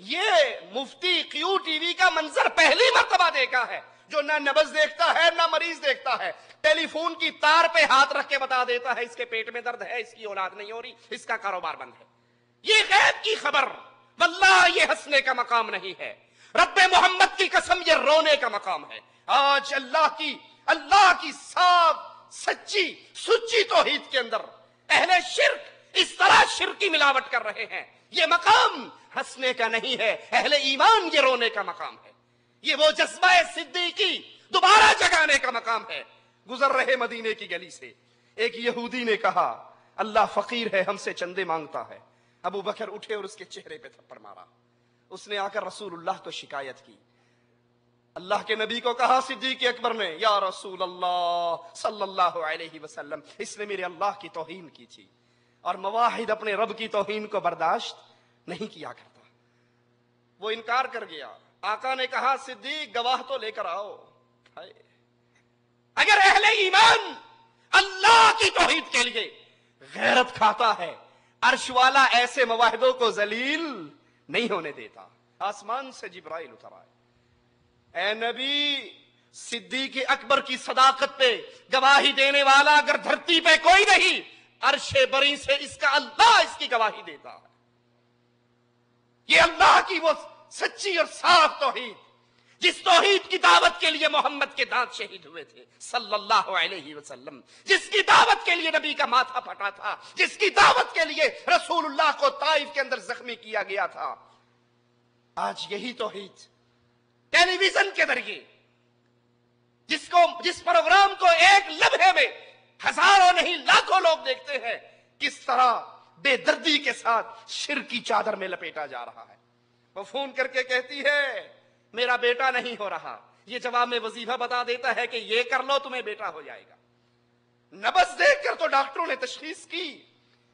یہ مفتی کیو ٹی وی کا منظر پہلی مرتبہ دیکھا ہے، جو نہ نبض دیکھتا ہے نہ مریض دیکھتا ہے، ٹیلی فون کی تار پہ ہاتھ رکھ کے بتا دیتا ہے اس کے پیٹ میں درد ہے، اس کی اولاد نہیں ہو رہی، اس کا کاروبار بند ہے۔ یہ غیب کی خبر، واللہ یہ ہنسنے کا مقام نہیں ہے، رب محمد کی قسم یہ رونے کا مقام ہے۔ آج اللہ کی صاف سچی توحید کے اندر اہل شرک اس طرح شرک کی ملاوٹ کر رہے ہیں، یہ مقام ہنسنے کا نہیں ہے، اہل ایمان یہ رونے کا مقام ہے، یہ وہ جذبہ صدیقی دوبارہ جگانے کا مقام ہے۔ گزر رہے مدینے کی گلی سے ایک یہودی نے کہا اللہ فقیر ہے، ہم سے چندے مانگتا ہے۔ ابو بکر اٹھے اور اس کے چہرے پہ تھپڑ مارا۔ اس نے آ کر رسول اللہ کو شکایت کی، اللہ کے نبی کو کہا صدیق اکبر نے، یا رسول اللہ صلی اللہ علیہ وسلم، اس نے میرے اللہ کی توہین کی تھی، اور مواحد اپنے رب کی توہین کو برداشت نہیں کیا کرتا۔ وہ انکار کر گیا۔ آقا نے کہا صدیق گواہ تو لے کر آؤ۔ اگر اہل ایمان اللہ کی توحید کے لیے غیرت کھاتا ہے، عرش والا ایسے مواحدوں کو ذلیل نہیں ہونے دیتا۔ آسمان سے جبرائیل اتر آئے، اے نبی صدیق اکبر کی صداقت پہ گواہی دینے والا اگر دھرتی پہ کوئی نہیں، عرش بری سے اس کا اللہ اس کی گواہی دیتا ہے۔ یہ اللہ کی وہ سچی اور صاف توحید، جس توحید کی دعوت کے لیے محمد کے دانت شہید ہوئے تھے صلی اللہ علیہ وسلم، جس کی دعوت کے لیے نبی کا ماتھا پھٹا تھا، جس کی دعوت کے لیے رسول اللہ کو طائف کے اندر زخمی کیا گیا تھا، آج یہی توحید ٹیلی ویژن کے ذریعے جس پروگرام کو ایک لمحے میں ہزاروں نہیں لاکھوں لوگ دیکھتے ہیں، کس طرح بے دردی کے ساتھ شرک کی چادر میں لپیٹا جا رہا ہے۔ وہ فون کر کے کہتی ہے میرا بیٹا نہیں ہو رہا، یہ جواب میں وظیفہ بتا دیتا ہے کہ یہ کر لو تمہیں بیٹا ہو جائے گا۔ نبض دیکھ کر تو ڈاکٹروں نے تشخیص کی،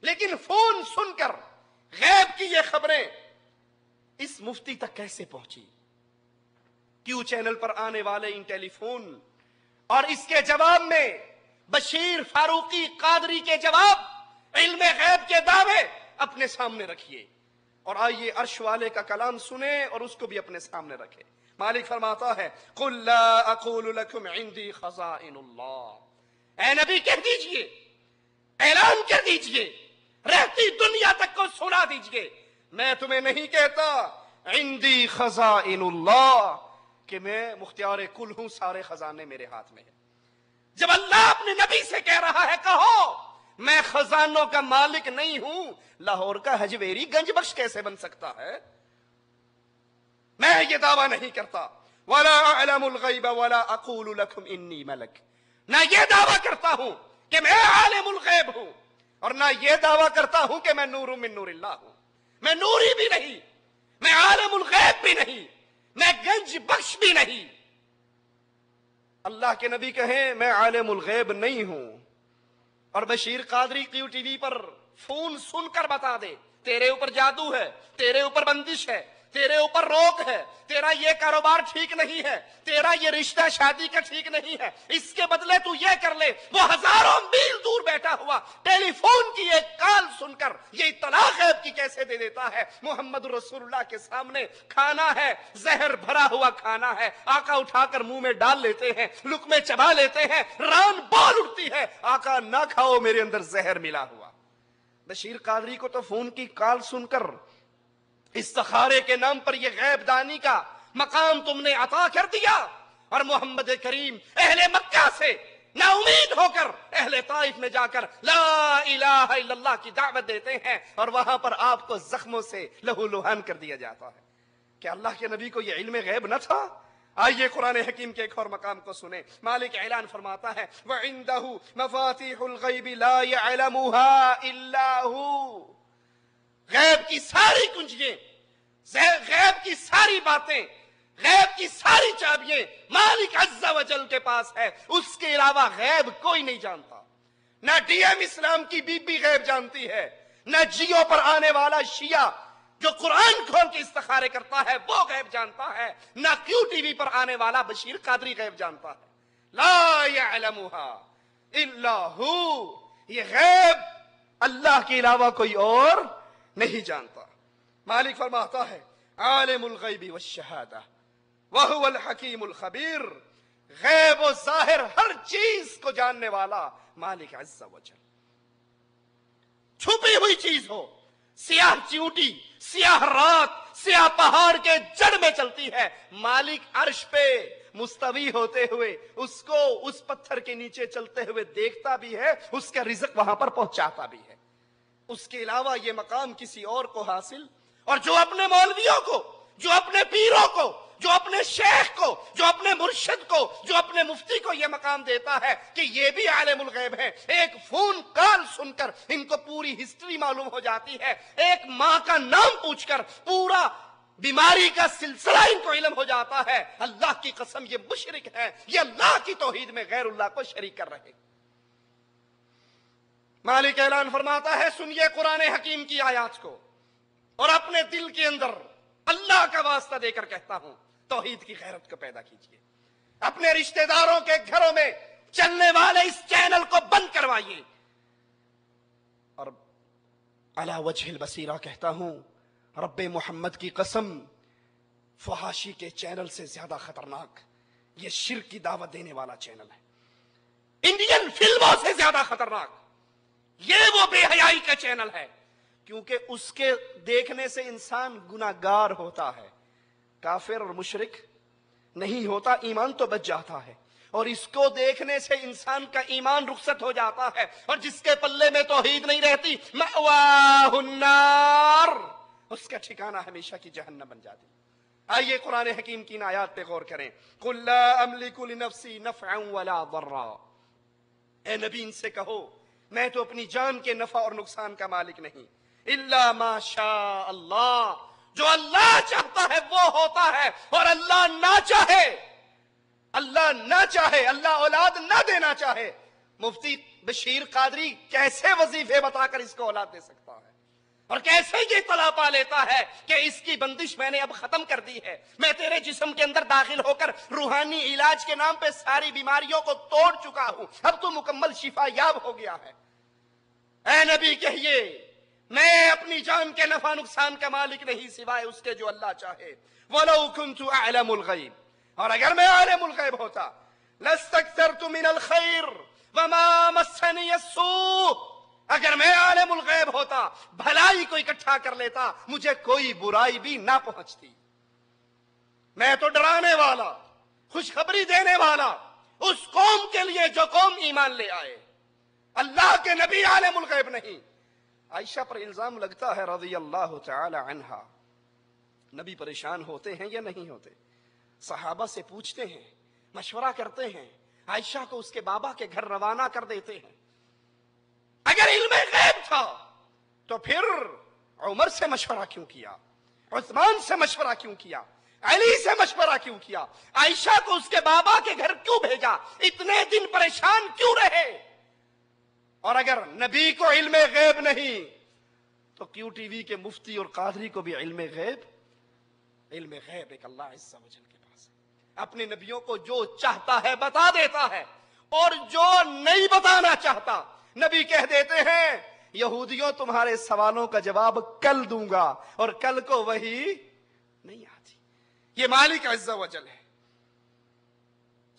لیکن فون سن کر غیب کی یہ خبریں اس مفتی تک کیسے پہنچی؟ کیو چینل پر آنے والے ان ٹیلی فون اور اس کے جواب میں بشیر فاروقی قادری کے جواب، علم غیب کے دعوے اپنے سامنے رکھیے، اور آئیے عرش والے کا کلام سنیں اور اس کو بھی اپنے سامنے رکھے۔ مالک فرماتا ہے قُلْ لَا أَقُولُ لَكُمْ عِنْدِي خَزَائِنُ اللَّهِ، اے نبی کہہ دیجئے، اعلان کر دیجئے، رہتی دنیا تک کو سنا دیجئے، میں تمہیں نہیں کہتا عندی خزائن اللہ کہ میں مختار کل ہوں، سارے خزانے میرے ہاتھ میں ہیں۔ جب اللہ اپنے نبی سے کہہ رہا ہے کہو میں خزانوں کا مالک نہیں ہوں، لاہور کا حجویری گنج بخش کیسے بن سکتا ہے؟ میں یہ دعویٰ نہیں کرتا، وَلَا أَعْلَمُ الْغَيْبَ وَلَا أَقُولُ لَكُمْ إِنِّي مَلَكٌ، نہ یہ دعویٰ کرتا ہوں کہ میں عالم الغیب ہوں، اور نہ یہ دعویٰ کرتا ہوں کہ میں نور من نور اللہ ہوں۔ میں نوری بھی نہیں، میں عالم الغیب بھی نہیں، میں گنج بخش بھی نہیں۔ اللہ کے نبی کہیں میں عالم الغیب نہیں ہوں، اور بشیر قادری کیو ٹی وی پر فون سن کر بتا دے تیرے اوپر جادو ہے، تیرے اوپر بندش ہے، تیرے اوپر روک ہے، تیرا یہ کاروبار ٹھیک نہیں ہے، تیرا یہ رشتہ شادی کا ٹھیک نہیں ہے، اس کے بدلے تو یہ کر لے۔ وہ ہزاروں میل دور بیٹھا ہوا ٹیلی فون کی ایک کال سن کر یہ اطلاع غیب کی کیسے دے دیتا ہے؟ محمد رسول اللہ کے سامنے کھانا ہے، زہر بھرا ہوا کھانا ہے، آقا اٹھا کر منہ میں ڈال لیتے ہیں، لقمے چبا لیتے ہیں، ران بال اٹھتی ہے، آقا نہ کھاؤ میرے اندر زہر ملا ہوا۔ بشیر قادری کو تو فون کی کال سن کر استخارے کے نام پر یہ غیب دانی کا مقام تم نے عطا کر دیا، اور محمد کریم اہل مکہ سے نا امید ہو کر اہل طائف میں جا کر لا الہ الا اللہ کی دعوت دیتے ہیں، اور وہاں پر آپ کو زخموں سے لہو لہان کر دیا جاتا ہے۔ کیا اللہ کے نبی کو یہ علم غیب نہ تھا؟ آئیے قرآن حکیم کے ایک اور مقام کو سنیں۔ مالک اعلان فرماتا ہے وَعِندَهُ مَفَاتِحُ الْغَيْبِ لَا يَعْلَمُهَا إِلَّا هُ، غیب کی ساری کنجیاں، غیب کی ساری باتیں، غیب کی ساری چابیاں مالک عز و جل کے پاس ہے، اس کے علاوہ غیب کوئی نہیں جانتا۔ نہ ڈی ایم اسلام کی بی بی غیب جانتی ہے، نہ جیو پر آنے والا شیعہ جو قرآن کھول کے استخارے کرتا ہے وہ غیب جانتا ہے، نہ کیو ٹی وی پر آنے والا بشیر قادری غیب جانتا ہے۔ لا يعلمها الا هو، یہ غیب اللہ کے علاوہ کوئی اور نہیں جانتا۔ مالک فرماتا ہے عالم الغیب والشہادہ وہو الحکیم الخبیر، غیب و ظاہر ہر چیز کو جاننے والا مالک عز و جل۔ چھپی ہوئی چیز ہو، سیاہ چیونٹی، سیاہ رات، سیاہ پہاڑ کے جڑ میں چلتی ہے، مالک عرش پہ مستوی ہوتے ہوئے اس کو اس پتھر کے نیچے چلتے ہوئے دیکھتا بھی ہے، اس کا رزق وہاں پر پہنچاتا بھی ہے۔ اس کے علاوہ یہ مقام کسی اور کو حاصل، اور جو اپنے مولویوں کو، جو اپنے پیروں کو، جو اپنے شیخ کو، جو اپنے مرشد کو، جو اپنے مفتی کو یہ مقام دیتا ہے کہ یہ بھی عالم الغیب ہے، ایک فون کال سن کر ان کو پوری ہسٹری معلوم ہو جاتی ہے، ایک ماں کا نام پوچھ کر پورا بیماری کا سلسلہ ان کو علم ہو جاتا ہے۔ اللہ کی قسم یہ مشرک ہے، یہ اللہ کی توحید میں غیر اللہ کو شریک کر رہے۔ مالک اعلان فرماتا ہے، سنیے قرآن حکیم کی آیات کو اور اپنے دل کے اندر اللہ کا واسطہ دے کر کہتا ہوں، توحید کی غیرت کو پیدا کیجئے، اپنے رشتہ داروں کے گھروں میں چلنے والے اس چینل کو بند کروائیے، اور علی وجہ البصیرہ کہتا ہوں، رب محمد کی قسم، فحاشی کے چینل سے زیادہ خطرناک یہ شرک کی دعوت دینے والا چینل ہے، انڈین فلموں سے زیادہ خطرناک یہ وہ بے حیائی کا چینل ہے، کیونکہ اس کے دیکھنے سے انسان گناہگار ہوتا ہے، کافر اور مشرک نہیں ہوتا، ایمان تو بچ جاتا ہے، اور اس کو دیکھنے سے انسان کا ایمان رخصت ہو جاتا ہے، اور جس کے پلے میں توحید نہیں رہتی، مأواہ النار، اس کا ٹھکانہ ہمیشہ کی جہنم بن جاتی۔ آئیے قرآن حکیم کی ان آیات پہ غور کریں۔ قُلْ لَا أَمْلِكُ لِنَفْسِي نَفْعًا وَلَا ضَرًّا، اے نبی ان سے کہو میں تو اپنی جان کے نفع اور نقصان کا مالک نہیں، الا ما شاء اللہ، جو اللہ چاہتا ہے وہ ہوتا ہے، اور اللہ نہ چاہے، اللہ اولاد نہ دینا چاہے، مفتی بشیر قادری کیسے وظیفے بتا کر اس کو اولاد دے سکتا ہے، اور کیسے یہ اطلاع پا لیتا ہے کہ اس کی بندش میں نے اب ختم کر دی ہے، میں تیرے جسم کے اندر داخل ہو کر روحانی علاج کے نام پہ ساری بیماریوں کو توڑ چکا ہوں، اب تو مکمل شفا یاب ہو گیا ہے۔ اے نبی کہیے میں اپنی جان کے نفع نقصان کا مالک نہیں سوائے اس کے جو اللہ چاہے۔ وَلَوْ كُنْتُ أَعْلَمُ الْغَيْبِ، اور اگر میں عالم الغیب ہوتا، لَاسْتَكْثَرْتُ مِنَ الْخَيْرِ وَمَا مَسَّنِيَ السُّوءُ، اگر میں عالم الغیب ہوتا بھلائی کو اکٹھا کر لیتا، مجھے کوئی برائی بھی نہ پہنچتی۔ میں تو ڈرانے والا، خوشخبری دینے والا اس قوم کے لیے جو قوم ایمان لے آئے، اللہ کے نبی عالم الغیب نہیں۔ عائشہ پر الزام لگتا ہے رضی اللہ تعالی عنہا، نبی پریشان ہوتے ہیں یا نہیں ہوتے؟ صحابہ سے پوچھتے ہیں، مشورہ کرتے ہیں، عائشہ کو اس کے بابا کے گھر روانہ کر دیتے ہیں۔ اگر علم غیب تھا تو پھر عمر سے مشورہ کیوں کیا، عثمان سے مشورہ کیوں کیا، علی سے مشورہ کیوں کیا، عائشہ کو اس کے بابا کے گھر کیوں بھیجا، اتنے دن پریشان کیوں رہے؟ اور اگر نبی کو علم غیب نہیں تو کیو ٹی وی کے مفتی اور قادری کو بھی علم غیب ایک اللہ عز و جل کے پاس ہے۔ اپنے نبیوں کو جو چاہتا ہے بتا دیتا ہے، اور جو نہیں بتانا چاہتا نبی کہہ دیتے ہیں یہودیوں تمہارے سوالوں کا جواب کل دوں گا، اور کل کو وہی نہیں آتی۔ یہ مالک عز و جل ہے۔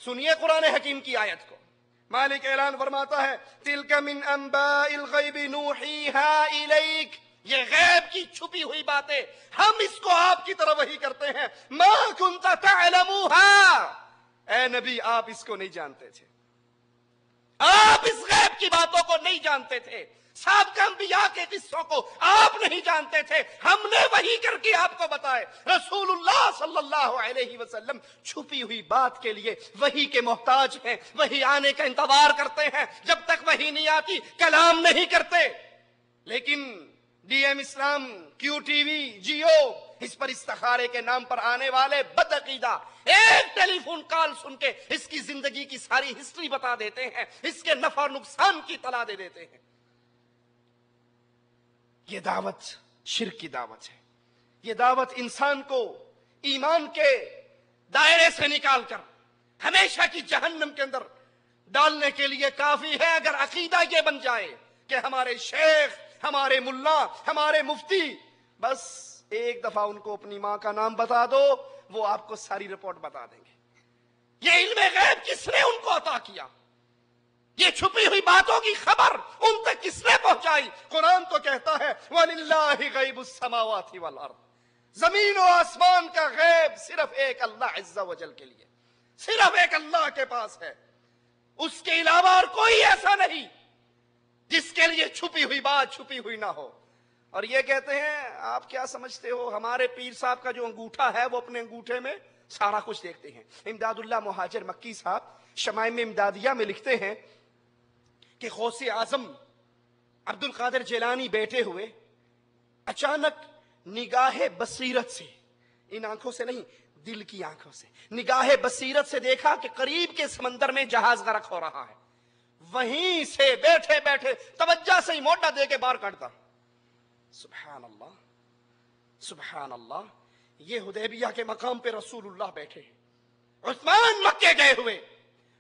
سنیے قرآن حکیم کی آیت کو، مالک اعلان فرماتا ہے تِلْكَ مِنْ أَنْبَاءِ الْغَيْبِ نُوحِيهَا إِلَيْكَ، یہ غیب کی چھپی ہوئی باتیں ہم اس کو آپ کی طرف وحی کرتے ہیں۔ مَا كُنْتَ تَعْلَمُوهَا، اے نبی آپ اس کو نہیں جانتے تھے، آپ اس غیب کی باتوں کو نہیں جانتے تھے، سابقہ انبیاء کے قصوں کو آپ نہیں جانتے تھے، ہم نے وحی کر کے آپ کو بتائے۔ رسول اللہ صلی اللہ علیہ وسلم چھپی ہوئی بات کے لیے وحی کے محتاج ہیں، وحی آنے کا انتظار کرتے ہیں، جب تک وحی نہیں آتی کلام نہیں کرتے۔ لیکن ڈی ایم اسلام، کیو ٹی وی، جیو، اس پر استخارے کے نام پر آنے والے بدعقیدہ ایک ٹیلی فون کال سن کے اس کی زندگی کی ساری ہسٹری بتا دیتے ہیں، اس کے نفع اور نقصان کی اطلاع دے دیتے ہیں۔ یہ دعوت شرک کی دعوت ہے، یہ دعوت انسان کو ایمان کے دائرے سے نکال کر ہمیشہ کی جہنم کے اندر ڈالنے کے لیے کافی ہے اگر عقیدہ یہ بن جائے کہ ہمارے شیخ، ہمارے ملا، ہمارے مفتی بس ایک دفعہ ان کو اپنی ماں کا نام بتا دو، وہ آپ کو ساری رپورٹ بتا دیں گے۔ یہ علم غیب کس نے ان کو عطا کیا؟ یہ چھپی ہوئی باتوں کی خبر ان تک کس نے پہنچائی؟ قرآن تو کہتا ہے وَلِلَّهِ غَيْبُ السَّمَاوَاتِ وَالْأَرْضِ، زمین و آسمان کا غیب صرف ایک اللہ عز و جل کے لیے، صرف ایک اللہ کے پاس ہے، اس کے علاوہ اور کوئی ایسا نہیں جس کے لیے چھپی ہوئی بات چھپی ہوئی نہ ہو۔ اور یہ کہتے ہیں آپ کیا سمجھتے ہو، ہمارے پیر صاحب کا جو انگوٹھا ہے وہ اپنے انگوٹھے میں سارا کچھ دیکھتے ہیں۔ امداد اللہ مہاجر مکی صاحب شمائم امدادیہ میں لکھتے ہیں کہ غوث اعظم عبد القادر جیلانی بیٹھے ہوئے اچانک نگاہ بصیرت سے، ان آنکھوں سے نہیں، دل کی آنکھوں سے، نگاہ بصیرت سے دیکھا کہ قریب کے سمندر میں جہاز غرق ہو رہا ہے۔ وہیں سے بیٹھے بیٹھے توجہ سے ہی موٹا دے کے باہر کاٹتا۔ سبحان اللہ، سبحان اللہ۔ یہ حدیبیہ کے مقام پہ رسول اللہ بیٹھے، عثمان مکے گئے ہوئے،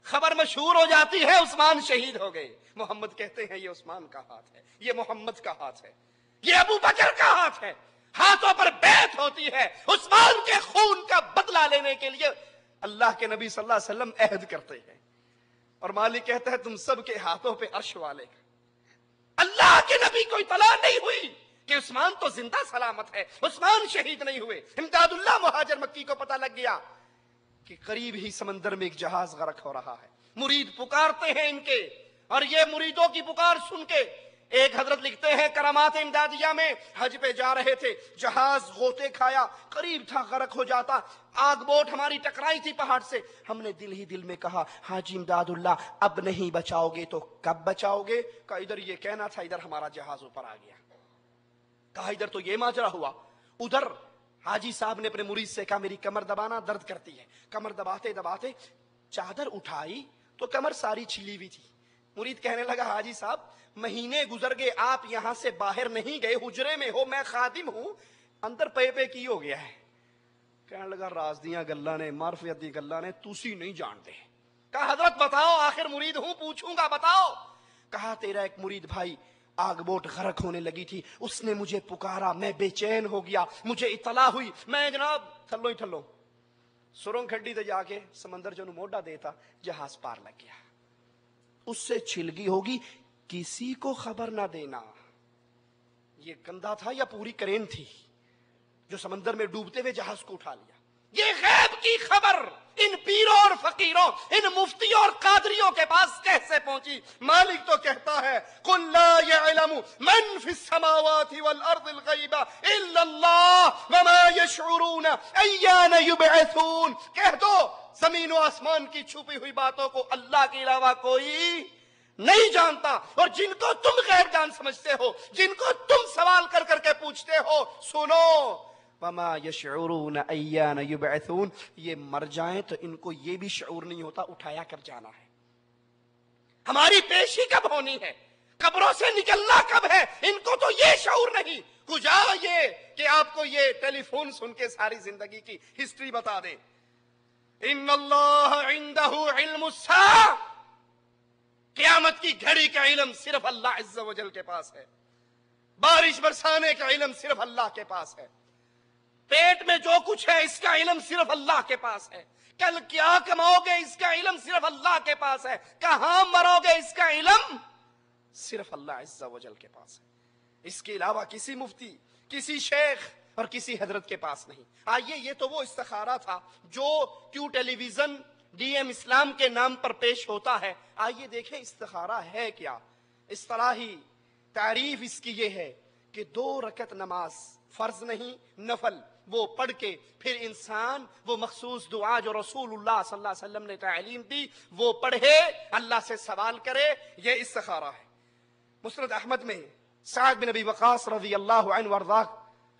خبر مشہور ہو جاتی ہے عثمان شہید ہو گئے۔ محمد کہتے ہیں یہ عثمان کا ہاتھ ہے، یہ محمد کا ہاتھ ہے، یہ ابو بکر کا ہاتھ ہے۔ ہاتھوں پر بیعت ہوتی ہے، عثمان کے خون کا بدلہ لینے کے لیے اللہ کے نبی صلی اللہ علیہ وسلم عہد کرتے ہیں، اور مالک کہتا ہے تم سب کے ہاتھوں پہ عرش والے کا۔ اللہ کے نبی کو اطلاع نہیں ہوئی کہ عثمان تو زندہ سلامت ہے، عثمان شہید نہیں ہوئے۔ امداد اللہ مہاجر مکی کو پتہ لگ گیا کہ قریب ہی سمندر میں ایک جہاز غرق ہو رہا ہے۔ مرید پکارتے ہیں ان کے، اور یہ مریدوں کی پکار سن کے ایک حضرت لکھتے ہیں کرامات امدادیہ میں، حج پہ جا رہے تھے، جہاز غوطے کھایا، قریب تھا غرق ہو جاتا، آگ بوٹ ہماری ٹکرائی تھی پہاڑ سے، ہم نے دل ہی دل میں کہا حاجی امداد اللہ اب نہیں بچاؤ گے تو کب بچاؤ گے؟ کہا ادھر یہ کہنا تھا، ادھر ہمارا جہاز اوپر آ گیا۔ کہا ادھر تو یہ ماجرا ہوا، ادھر حاجی صاحب نے اپنے مرید سے کہا میری کمر دبانا، درد کرتی ہے۔ کمر دباتے دباتے چادر اٹھائی تو کمر ساری چھلی ہوئی تھی۔ مرید کہنے لگا حاجی صاحب مہینے گزر گئے، آپ یہاں سے باہر نہیں گئے، حجرے میں ہو، میں خادم ہوں، اندر پے پے کی ہو گیا ہے۔ کہنے لگا راز دیاں گلاں نے، معرفت دی گلاں نے، تسی نہیں جانتے۔ کہا حضرت بتاؤ، آخر مرید ہوں، پوچھوں گا، بتاؤ۔ کہا تیرا ایک مرید بھائی آگ بوٹ غرق ہونے لگی تھی، اس نے مجھے پکارا، میں بے چین ہو گیا، مجھے اطلاع ہوئی، میں جناب تھلو ہی تھلو سرنگ کھڈی تے جا کے سمندر جو موڈا دیتا، جہاز پار لگ گیا۔ اس سے چھلگی ہوگی، کسی کو خبر نہ دینا۔ یہ کندھا تھا یا پوری کرین تھی جو سمندر میں ڈوبتے ہوئے جہاز کو اٹھا لیا؟ یہ غیب کی خبر ان پیروں اور فقیروں، ان مفتیوں اور قادریوں کے پاس کیسے پہنچی؟ مالک تو کہتا ہے قُلْ لَا يَعْلَمُ مَنْ فِي السَّمَاوَاتِ وَالْأَرْضِ الْغَيْبَ إِلَّا اللَّهُ وَمَا يَشْعُرُونَ أَيَّانَ يُبْعَثُونَ۔ کہہ دو زمین و آسمان کی چھپی ہوئی باتوں کو اللہ کے علاوہ کوئی نہیں جانتا، اور جن کو تم غیب جان سمجھتے ہو، جن کو تم سوال کر کر کے پوچھتے ہو، سنو وَمَا يَشْعُرُونَ أَيَّانَ يُبْعَثُونَ، یہ مر جائیں تو ان کو یہ بھی شعور نہیں ہوتا اٹھایا کب جانا ہے، ہماری پیشی کب ہونی ہے، قبروں سے نکلنا کب ہے، ان کو تو یہ شعور نہیں۔ کجا یہ کہ آپ کو یہ ٹیلی فون سن کے ساری زندگی کی ہسٹری بتا دیں۔ ان اللہ عندہ علم الساعہ، قیامت کی گھڑی کا علم صرف اللہ عز و جل کے پاس ہے، بارش برسانے کا علم صرف اللہ کے پاس ہے، پیٹ میں جو کچھ ہے اس کا علم صرف اللہ کے پاس ہے، کل کیا کماؤ گے اس کا علم صرف اللہ کے پاس ہے، کہاں مرو گے اس کا علم صرف اللہ عز و جل کے پاس ہے، اس کے علاوہ کسی مفتی، کسی شیخ اور کسی حضرت کے پاس نہیں۔ آئیے، یہ تو وہ استخارہ تھا جو کیوں ٹیلی ویژن ڈی ایم اسلام کے نام پر پیش ہوتا ہے۔ آئیے دیکھیں استخارہ ہے کیا۔ اصطلاحی تعریف اس کی یہ ہے کہ 2 رکعت نماز، فرض نہیں نفل، وہ پڑھ کے پھر انسان وہ مخصوص دعا جو رسول اللہ صلی اللہ علیہ وسلم نے تعلیم دی وہ پڑھے، اللہ سے سوال کرے، یہ استخارہ ہے۔ مسند احمد میں سعد بن ابی وقاص رضی اللہ عنہ وارضاہ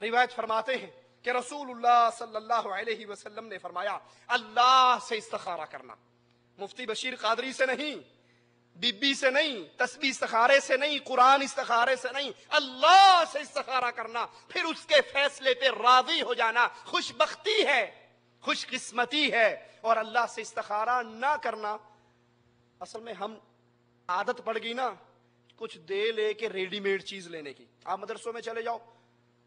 روایت فرماتے ہیں کہ رسول اللہ صلی اللہ علیہ وسلم نے فرمایا اللہ سے استخارہ کرنا، مفتی بشیر قادری سے نہیں، بی بی سے نہیں، تسبیح استخارے سے نہیں، قرآن استخارے سے نہیں، اللہ سے استخارہ کرنا، پھر اس کے فیصلے پہ راضی ہو جانا خوش بختی ہے، خوش قسمتی ہے۔ اور اللہ سے استخارہ نہ کرنا، اصل میں ہم عادت پڑ گئی نا کچھ دے لے کے ریڈی میڈ چیز لینے کی۔ آپ مدرسوں میں چلے جاؤ،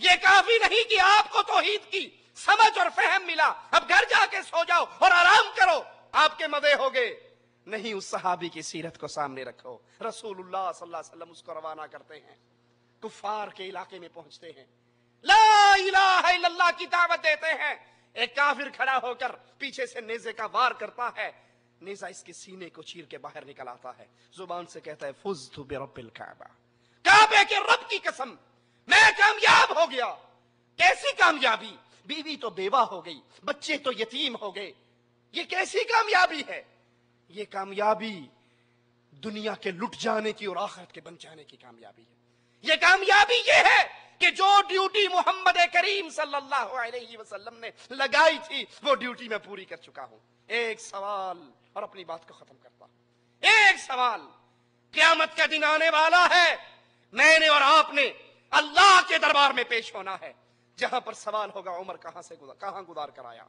یہ کافی نہیں کہ آپ کو توحید کی سمجھ اور فہم ملا، اب گھر جا کے سو جاؤ اور آرام کرو، آپ کے مزے ہو گئے؟ نہیں، اس صحابی کی سیرت کو سامنے رکھو۔ رسول اللہ صلی اللہ علیہ وسلم اس کو روانہ کرتے ہیں، کفار کے علاقے میں پہنچتے ہیں، لا الہ الا اللہ کی دعوت دیتے ہیں۔ ایک کافر کھڑا ہو کر پیچھے سے نیزے کا وار کرتا ہے، نیزہ اس کے سینے کو چیر کے باہر نکل آتا ہے، زبان سے کہتا ہے فزت برب الکعبہ، کعبے کے رب کی قسم میں کامیاب ہو گیا۔ کیسی کامیابی؟ بیوی تو بیوہ ہو گئی، بچے تو یتیم ہو گئے، یہ کیسی کامیابی ہے؟ یہ کامیابی دنیا کے لٹ جانے کی اور آخرت کے بن جانے کی کامیابی ہے۔ یہ کامیابی یہ ہے کہ جو ڈیوٹی محمد کریم صلی اللہ علیہ وسلم نے لگائی تھی وہ ڈیوٹی میں پوری کر چکا ہوں۔ ایک سوال اور اپنی بات کو ختم کرتا ہوں۔ ایک سوال، قیامت کا دن آنے والا ہے، میں نے اور آپ نے اللہ کے دربار میں پیش ہونا ہے، جہاں پر سوال ہوگا عمر کہاں گزار کر آیا،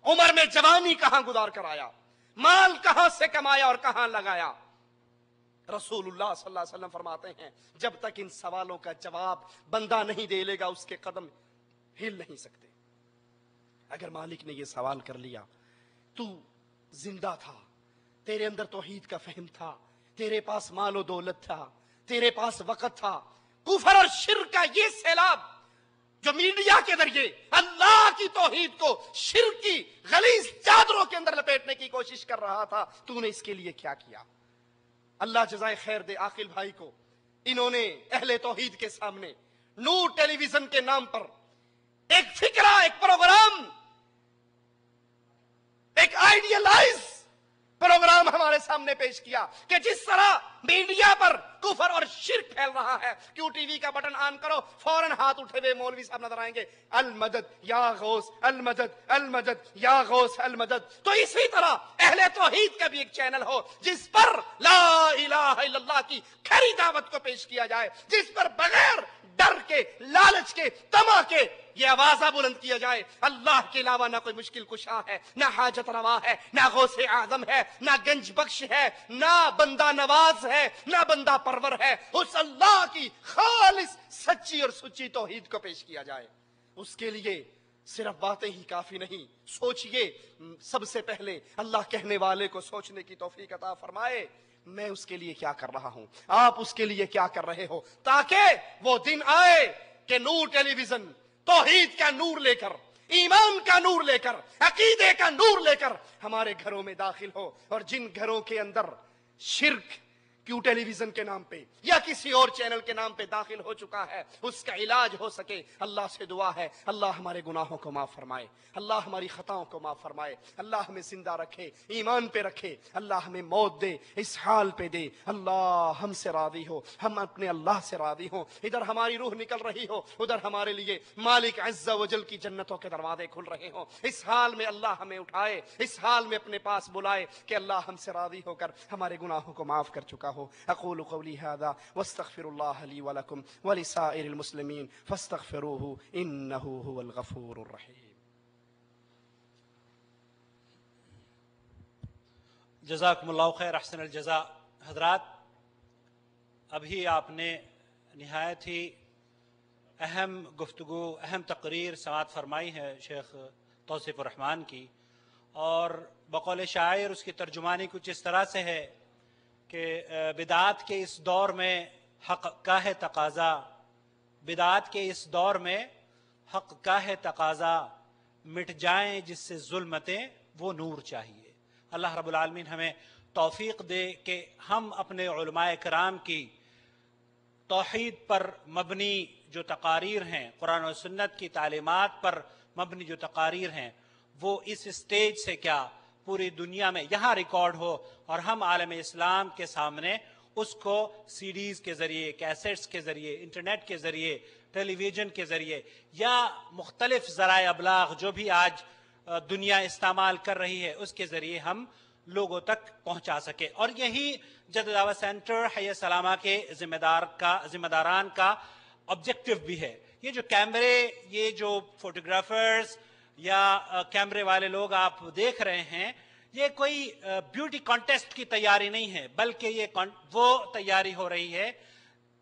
عمر میں جوانی کہاں گزار کر آیا، مال کہاں سے کمایا اور کہاں لگایا۔ رسول اللہ صلی اللہ علیہ وسلم فرماتے ہیں جب تک ان سوالوں کا جواب بندہ نہیں دے لے گا اس کے قدم ہل نہیں سکتے۔ اگر مالک نے یہ سوال کر لیا، تو زندہ تھا، تیرے اندر توحید کا فہم تھا، تیرے پاس مال و دولت تھا، تیرے پاس وقت تھا، کفر اور شرک کا یہ سیلاب جو میڈیا کے ذریعے اللہ کی توحید کو شرک کی غلیظ چادروں کے اندر لپیٹنے کی کوشش کر رہا تھا، تو نے اس کے لیے کیا کیا؟ اللہ جزائے خیر دے عاقل بھائی کو، انہوں نے اہل توحید کے سامنے نور ٹیلی ویژن کے نام پر ایک فکرہ، ایک پروگرام، ایک آئیڈیالائز پروگرام ہمارے سامنے پیش کیا کہ جس طرح میڈیا پر کفر اور شرک پھیل رہا ہے، کیوں ٹی وی کا بٹن آن کرو فوراً ہاتھ اٹھے ہوئے مولوی صاحب نظر آئیں گے، المدد یا غوث، المدد المدد یا غوث المدد۔ تو اسی طرح اہل توحید کا بھی ایک چینل ہو جس پر لا الہ الا اللہ کی کھری دعوت کو پیش کیا جائے، جس پر بغیر ڈر کے، لالچ کے، طمع کے یہ آوازہ بلند کیا جائے، اللہ کے علاوہ نہ کوئی مشکل کشا ہے، نہ حاجت روا ہے، نہ غوث اعظم ہے، نہ گنج بخش ہے، نہ بندہ نواز ہے، نہ بندہ پرور ہے، اس اللہ کی خالص سچی اور سچی توحید کو پیش کیا جائے۔ اس کے لیے صرف باتیں ہی کافی نہیں، سوچئے، سب سے پہلے اللہ کہنے والے کو سوچنے کی توفیق عطا فرمائے، میں اس کے لیے کیا کر رہا ہوں، آپ اس کے لیے کیا کر رہے ہو، تاکہ وہ دن آئے کہ نور ٹیلی ویژن توحید کا نور لے کر، ایمان کا نور لے کر، عقیدے کا نور لے کر ہمارے گھروں میں داخل ہو، اور جن گھروں کے اندر شرک کیوں ٹیلی ویژن کے نام پہ یا کسی اور چینل کے نام پہ داخل ہو چکا ہے اس کا علاج ہو سکے۔ اللہ سے دعا ہے اللہ ہمارے گناہوں کو معاف فرمائے، اللہ ہماری خطاؤں کو معاف فرمائے، اللہ ہمیں زندہ رکھے، ایمان پہ رکھے، اللہ ہمیں موت دے، اس حال پہ دے، اللہ ہم سے راضی ہو، ہم اپنے اللہ سے راضی ہوں، ادھر ہماری روح نکل رہی ہو، ادھر ہمارے لیے مالک عز و جل کی جنتوں کے دروازے کھل رہے ہوں۔ اس حال میں اللہ ہمیں اٹھائے، اس حال میں اپنے پاس بلائے کہ اللہ ہم سے راضی ہو کر ہمارے گناہوں کو معاف کر چکا ہو۔ اقول قولی هذا واستغفر الله لي ولكم ولسائر المسلمين فاستغفروه انه هو الغفور الرحيم۔ جزاکم اللہ خیر، احسن الجزاء۔ حضرات، ابھی آپ نے نہایت ہی اہم گفتگو، اہم تقریر سماعت فرمائی ہے شیخ توصیف الرحمان کی، اور بقول شاعر اس کی ترجمانی کچھ اس طرح سے ہے کہ بدعات کے اس دور میں حق کا ہے تقاضا، بدعات کے اس دور میں حق کا ہے تقاضا، مٹ جائیں جس سے ظلمتیں وہ نور چاہیے۔ اللہ رب العالمین ہمیں توفیق دے کہ ہم اپنے علماء کرام کی توحید پر مبنی جو تقاریر ہیں، قرآن و سنت کی تعلیمات پر مبنی جو تقاریر ہیں، وہ اس اسٹیج سے کیا پوری دنیا میں یہاں ریکارڈ ہو، اور ہم عالم اسلام کے سامنے اس کو سی ڈیز کے ذریعے، کیسٹس کے ذریعے، انٹرنیٹ کے ذریعے، ٹیلی ویژن کے ذریعے یا مختلف ذرائع ابلاغ جو بھی آج دنیا استعمال کر رہی ہے اس کے ذریعے ہم لوگوں تک پہنچا سکے۔ اور یہی جدہ دعوت سینٹر حی سلامہ کے ذمہ داران کا آبجیکٹیو بھی ہے۔ یہ جو کیمرے، یہ جو فوٹوگرافرز یا کیمرے والے لوگ آپ دیکھ رہے ہیں، یہ کوئی بیوٹی کانٹیسٹ کی تیاری نہیں ہے، بلکہ یہ وہ تیاری ہو رہی ہے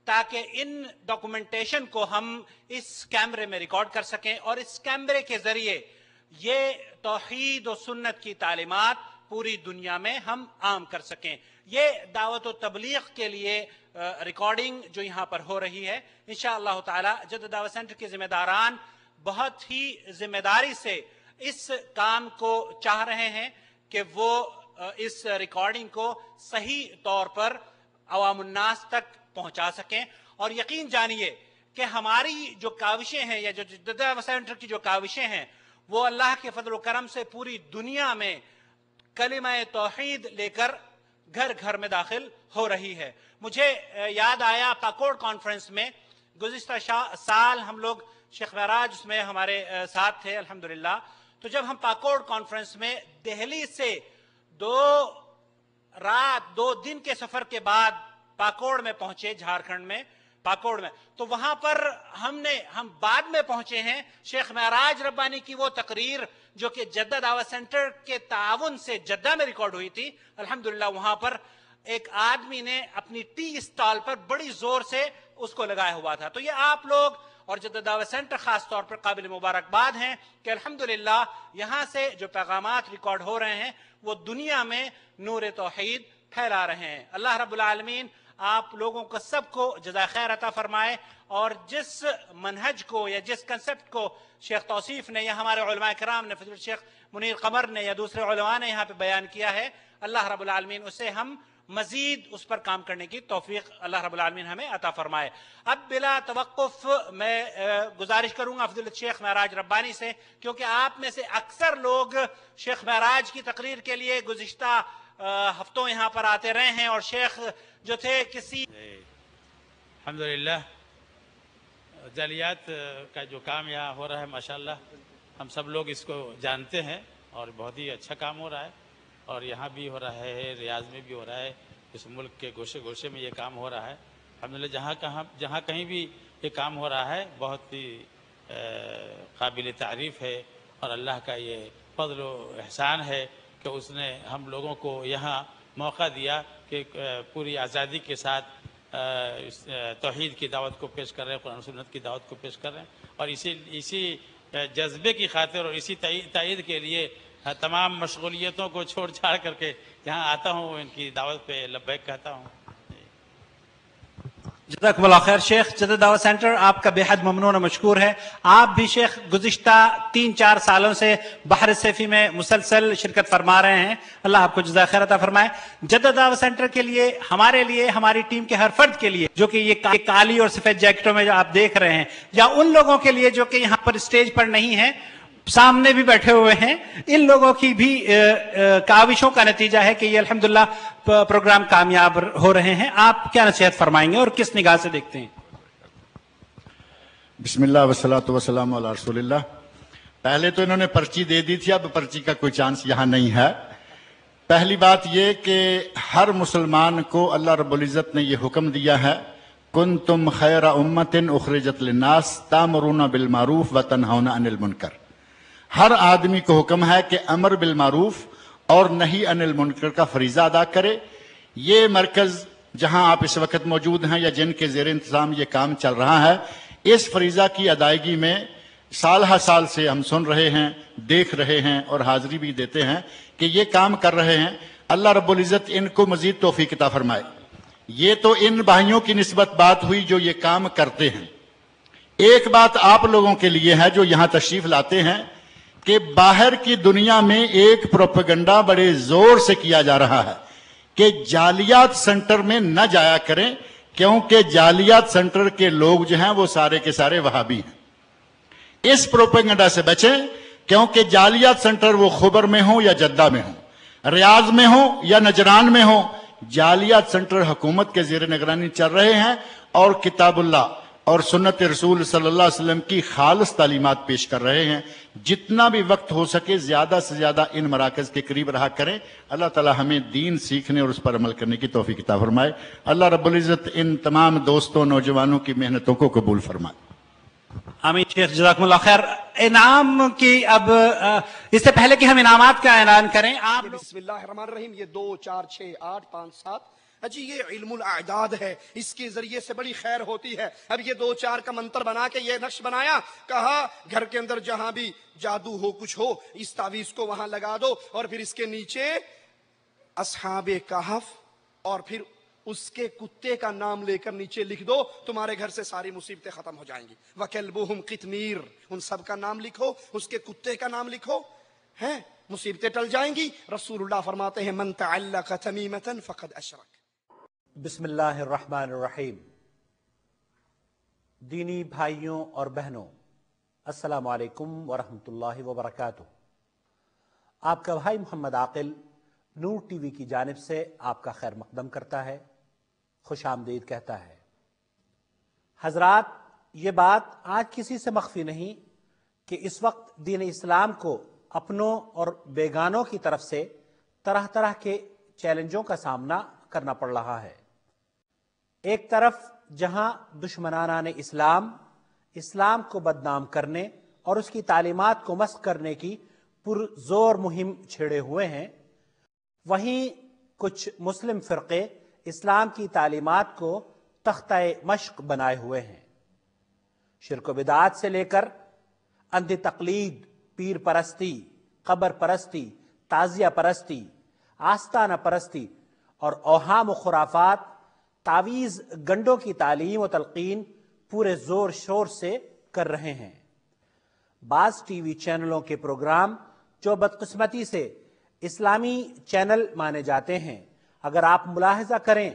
تاکہ ان ڈاکومنٹیشن کو ہم اس کیمرے میں ریکارڈ کر سکیں اور اس کیمرے کے ذریعے یہ توحید و سنت کی تعلیمات پوری دنیا میں ہم عام کر سکیں. یہ دعوت و تبلیغ کے لیے ریکارڈنگ جو یہاں پر ہو رہی ہے، انشاءاللہ تعالی جدہ دعوت سینٹر کے ذمہ داران بہت ہی ذمہ داری سے اس کام کو چاہ رہے ہیں کہ وہ اس ریکارڈنگ کو صحیح طور پر عوام الناس تک پہنچا سکیں. اور یقین جانیے کہ ہماری جو کاوشیں ہیں یا جو جدہ دعوت سینٹر کی جو کاوشیں ہیں وہ اللہ کے فضل و کرم سے پوری دنیا میں کلمہ توحید لے کر گھر گھر میں داخل ہو رہی ہے. مجھے یاد آیا پاکوڑ کانفرنس میں گزشتہ سال ہم لوگ شیخ معراج اس میں ہمارے ساتھ تھے الحمدللہ. تو جب ہم پاکوڑ کانفرنس میں دہلی سے 2 دن کے سفر کے بعد پاکوڑ میں پہنچے، جھارکھنڈ میں پاکوڑ میں، تو وہاں پر ہم بعد میں پہنچے ہیں. شیخ معراج ربانی کی وہ تقریر جو کہ جدہ دعوت سینٹر کے تعاون سے جدہ میں ریکارڈ ہوئی تھی، الحمدللہ وہاں پر ایک آدمی نے اپنی ٹی اسٹال پر بڑی زور سے اس کو لگایا ہوا تھا. تو یہ آپ لوگ اور جدہ دعوت سینٹر خاص طور پر قابل مبارکباد ہیں کہ الحمدللہ یہاں سے جو پیغامات ریکارڈ ہو رہے ہیں وہ دنیا میں نور توحید پھیلا رہے ہیں. اللہ رب العالمین آپ لوگوں کو سب کو جزائے خیر عطا فرمائے. اور جس منہج کو یا جس کنسپٹ کو شیخ توصیف نے یا ہمارے علماء کرام نے، فضیلت شیخ منیر قمر نے یا دوسرے علماء نے یہاں پہ بیان کیا ہے، اللہ رب العالمین اسے ہم مزید اس پر کام کرنے کی توفیق اللہ رب العالمین ہمیں عطا فرمائے. اب بلا توقف میں گزارش کروں گا فضیلت شیخ معراج ربانی سے، کیونکہ آپ میں سے اکثر لوگ شیخ معراج کی تقریر کے لیے گزشتہ ہفتوں یہاں پر آتے رہے ہیں اور شیخ جو تھے کسی الحمدللہ جالیات کا جو کام یہاں ہو رہا ہے ماشاءاللہ ہم سب لوگ اس کو جانتے ہیں اور بہت ہی اچھا کام ہو رہا ہے. اور یہاں بھی ہو رہا ہے، ریاض میں بھی ہو رہا ہے، اس ملک کے گوشے گوشے میں یہ کام ہو رہا ہے الحمدللہ. جہاں کہیں بھی یہ کام ہو رہا ہے بہت ہی قابل تعریف ہے اور اللہ کا یہ فضل و احسان ہے کہ اس نے ہم لوگوں کو یہاں موقع دیا کہ پوری آزادی کے ساتھ توحید کی دعوت کو پیش کر رہے ہیں، قرآن و سنت کی دعوت کو پیش کر رہے ہیں. اور اسی جذبے کی خاطر اور اسی تائید کے لیے تمام مشغولیتوں کو چھوڑ چھاڑ کر کے یہاں آتا ہوں، ان کی دعوت پہ لبیک کہتا ہوں. جزاکم اللہ خیر. شیخ جدہ دعوت سینٹر آپ کا بے حد ممنون و مشکور ہے. آپ بھی شیخ گزشتہ 3-4 سالوں سے بحر سیفی میں مسلسل شرکت فرما رہے ہیں، اللہ آپ کو جزائے خیر عطا فرمائے. جدہ دعوت سینٹر کے لیے، ہمارے لیے، ہماری ٹیم کے ہر فرد کے لیے جو کہ یہ کالی اور سفید جیکٹوں میں جو آپ دیکھ رہے ہیں، یا ان لوگوں کے لیے جو کہ یہاں پر اسٹیج پر نہیں ہیں، سامنے بھی بیٹھے ہوئے ہیں، ان لوگوں کی بھی کاوشوں کا نتیجہ ہے کہ یہ الحمدللہ پروگرام کامیاب ہو رہے ہیں. آپ کیا نصیحت فرمائیں گے اور کس نگاہ سے دیکھتے ہیں؟ بسم اللہ والصلاۃ والسلام علی رسول اللہ. پہلے تو انہوں نے پرچی دے دی تھی، اب پرچی کا کوئی چانس یہاں نہیں ہے. پہلی بات یہ کہ ہر مسلمان کو اللہ رب العزت نے یہ حکم دیا ہے، کنتم خیر امت اخرجت للناس تامرون بالمعروف وتنہون عن المنکر. ہر آدمی کو حکم ہے کہ امر بالمعروف اور نہی عن المنکر کا فریضہ ادا کرے. یہ مرکز جہاں آپ اس وقت موجود ہیں یا جن کے زیر انتظام یہ کام چل رہا ہے، اس فریضہ کی ادائیگی میں سال ہر سال سے ہم سن رہے ہیں، دیکھ رہے ہیں اور حاضری بھی دیتے ہیں کہ یہ کام کر رہے ہیں. اللہ رب العزت ان کو مزید توفیق عطا فرمائے. یہ تو ان بھائیوں کی نسبت بات ہوئی جو یہ کام کرتے ہیں. ایک بات آپ لوگوں کے لیے ہے جو یہاں تشریف لاتے ہیں کہ باہر کی دنیا میں ایک پروپیگنڈا بڑے زور سے کیا جا رہا ہے کہ جالیات سینٹر میں نہ جایا کریں، کیونکہ جالیات سینٹر کے لوگ جو ہیں وہ سارے کے سارے وہابی ہیں. اس پروپیگنڈا سے بچیں، کیونکہ جالیات سینٹر وہ خبر میں ہوں یا جدہ میں ہوں، ریاض میں ہوں یا نجران میں ہوں، جالیات سینٹر حکومت کے زیر نگرانی چل رہے ہیں اور کتاب اللہ اور سنت رسول صلی اللہ علیہ وسلم کی خالص تعلیمات پیش کر رہے ہیں. جتنا بھی وقت ہو سکے زیادہ سے زیادہ ان مراکز کے قریب رہا کریں. اللہ تعالی ہمیں دین سیکھنے اور اس پر عمل کرنے کی توفیق عطا فرمائے. اللہ رب العزت ان تمام دوستوں نوجوانوں کی محنتوں کو قبول فرمائے. آمین. شیخ جزاکم اللہ خیر. انعام کی اب اس سے پہلے کہ ہم انعامات کا اعلان کریں، آپ بسم اللہ الرحمن الرحیم. یہ 2 4 6 8 5 7 جی یہ علم الاعداد ہے، اس کے ذریعے سے بڑی خیر ہوتی ہے۔ اب یہ 2-4 کا منتر بنا کے یہ نقش بنایا، کہا گھر کے اندر جہاں بھی جادو ہو کچھ ہو اس تعویذ کو وہاں لگا دو، اور پھر اس کے نیچے اصحاب کہف اور پھر اس کے کتے کا نام لے کر نیچے لکھ دو، تمہارے گھر سے ساری مصیبتیں ختم ہو جائیں گی۔ وَكَلْبُهُمْ قِطْمِيرٌ، ان سب کا نام لکھو، اس کے کتے کا نام لکھو، ہیں مصیبتیں ٹل جائیں گی۔ رسول اللہ فرماتے ہیں من تعلق تمیمة فقد اشرک۔ بسم اللہ الرحمن الرحیم۔ دینی بھائیوں اور بہنوں، السلام علیکم ورحمۃ اللہ وبرکاتہ۔ آپ کا بھائی محمد عاقل نور ٹی وی کی جانب سے آپ کا خیر مقدم کرتا ہے، خوش آمدید کہتا ہے۔ حضرات، یہ بات آج کسی سے مخفی نہیں کہ اس وقت دین اسلام کو اپنوں اور بیگانوں کی طرف سے طرح طرح کے چیلنجوں کا سامنا کرنا پڑ رہا ہے۔ ایک طرف جہاں دشمنان اسلام کو بدنام کرنے اور اس کی تعلیمات کو مسخ کرنے کی پرزور مہم چھیڑے ہوئے ہیں، وہیں کچھ مسلم فرقے اسلام کی تعلیمات کو تختہ مشق بنائے ہوئے ہیں۔ شرک و بدعات سے لے کر اندھی تقلید، پیر پرستی، قبر پرستی، تعزیہ پرستی، آستانہ پرستی اور اوہام و خرافات، تعویذ گنڈوں کی تعلیم و تلقین پورے زور شور سے کر رہے ہیں۔ بعض ٹی وی چینلوں کے پروگرام جو بدقسمتی سے اسلامی چینل مانے جاتے ہیں، اگر آپ ملاحظہ کریں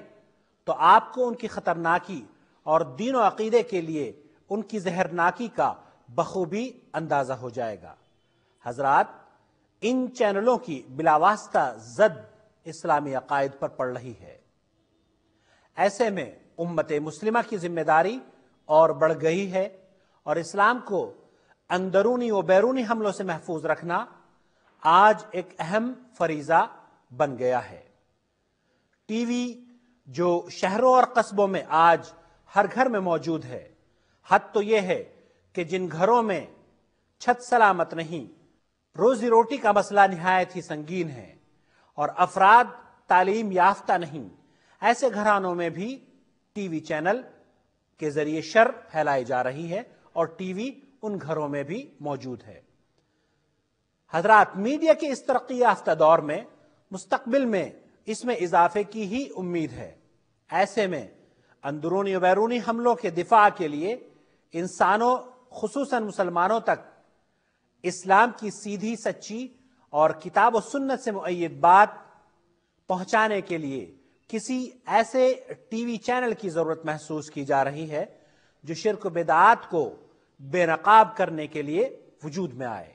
تو آپ کو ان کی خطرناکی اور دین و عقیدے کے لیے ان کی زہرناکی کا بخوبی اندازہ ہو جائے گا۔ حضرات، ان چینلوں کی بلا واسطہ زد اسلامی عقائد پر پڑ رہی ہے۔ ایسے میں امت مسلمہ کی ذمہ داری اور بڑھ گئی ہے، اور اسلام کو اندرونی و بیرونی حملوں سے محفوظ رکھنا آج ایک اہم فریضہ بن گیا ہے۔ ٹی وی جو شہروں اور قصبوں میں آج ہر گھر میں موجود ہے، حد تو یہ ہے کہ جن گھروں میں چھت سلامت نہیں، روزی روٹی کا مسئلہ نہایت ہی سنگین ہے اور افراد تعلیم یافتہ نہیں، ایسے گھرانوں میں بھی ٹی وی چینل کے ذریعے شر پھیلائی جا رہی ہے اور ٹی وی ان گھروں میں بھی موجود ہے۔ حضرات، میڈیا کے اس ترقی یافتہ دور میں مستقبل میں اس میں اضافے کی ہی امید ہے۔ ایسے میں اندرونی و بیرونی حملوں کے دفاع کے لیے انسانوں، خصوصاً مسلمانوں تک اسلام کی سیدھی سچی اور کتاب و سنت سے مؤید بات پہنچانے کے لیے کسی ایسے ٹی وی چینل کی ضرورت محسوس کی جا رہی ہے جو شرک و بدعات کو بے نقاب کرنے کے لیے وجود میں آئے۔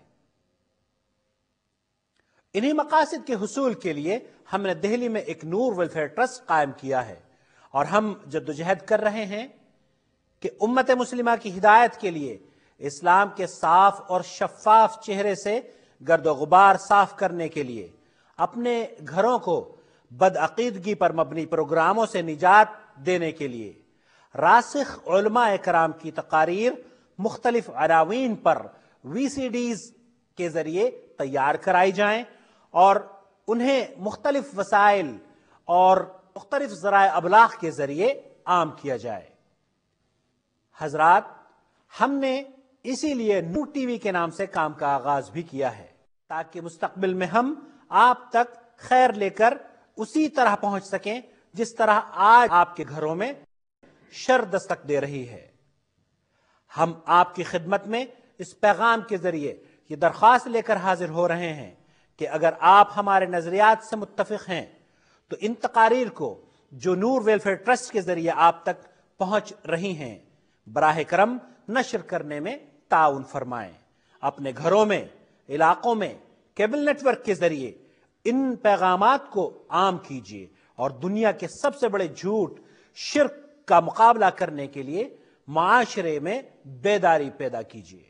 انہی مقاصد کے حصول کے لیے ہم نے دہلی میں ایک نور ویلفیئر ٹرسٹ قائم کیا ہے، اور ہم جدوجہد کر رہے ہیں کہ امت مسلمہ کی ہدایت کے لیے اسلام کے صاف اور شفاف چہرے سے گرد و غبار صاف کرنے کے لیے اپنے گھروں کو بدعقیدگی پر مبنی پروگراموں سے نجات دینے کے لیے راسخ علماء کرام کی تقاریر مختلف عناوین پر VCDs کے ذریعے تیار کرائی جائیں اور انہیں مختلف وسائل اور مختلف ذرائع ابلاغ کے ذریعے عام کیا جائے۔ حضرات، ہم نے اسی لیے نور ٹی وی کے نام سے کام کا آغاز بھی کیا ہے تاکہ مستقبل میں ہم آپ تک خیر لے کر اسی طرح پہنچ سکیں جس طرح آج آپ کے گھروں میں شر دستک دے رہی ہے۔ ہم آپ کی خدمت میں اس پیغام کے ذریعے یہ درخواست لے کر حاضر ہو رہے ہیں کہ اگر آپ ہمارے نظریات سے متفق ہیں تو ان تقاریر کو جو نور ویلفیئر ٹرسٹ کے ذریعے آپ تک پہنچ رہی ہیں براہ کرم نشر کرنے میں تعاون فرمائیں۔ اپنے گھروں میں، علاقوں میں کیبل نیٹ ورک کے ذریعے ان پیغامات کو عام کیجیے اور دنیا کے سب سے بڑے جھوٹ شرک کا مقابلہ کرنے کے لیے معاشرے میں بیداری پیدا کیجیے۔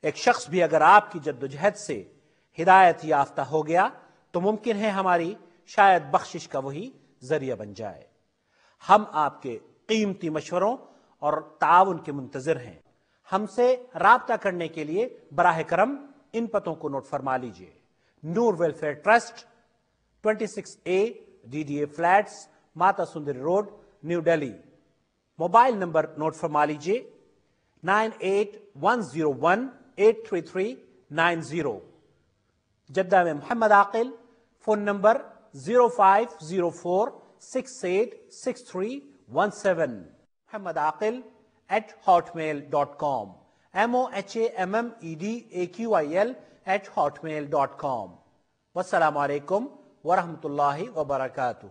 ایک شخص بھی اگر آپ کی جدوجہد سے ہدایت یافتہ ہو گیا تو ممکن ہے ہماری شاید بخشش کا وہی ذریعہ بن جائے۔ ہم آپ کے قیمتی مشوروں اور تعاون کے منتظر ہیں۔ ہم سے رابطہ کرنے کے لیے براہ کرم ان پتوں کو نوٹ فرما لیجئے۔ Noor Welfare Trust, 26A DDA flats, Mata Sundari road, New Delhi. Mobile number note فرما لیجیے 9810183390۔ جدہ میں محمد عاقل، فون نمبر 0504686317، muhammadaqil@hotmail.com، mohammedaquil@hotmail.com۔ والسلام علیکم ورحمۃ اللہ وبرکاتہ۔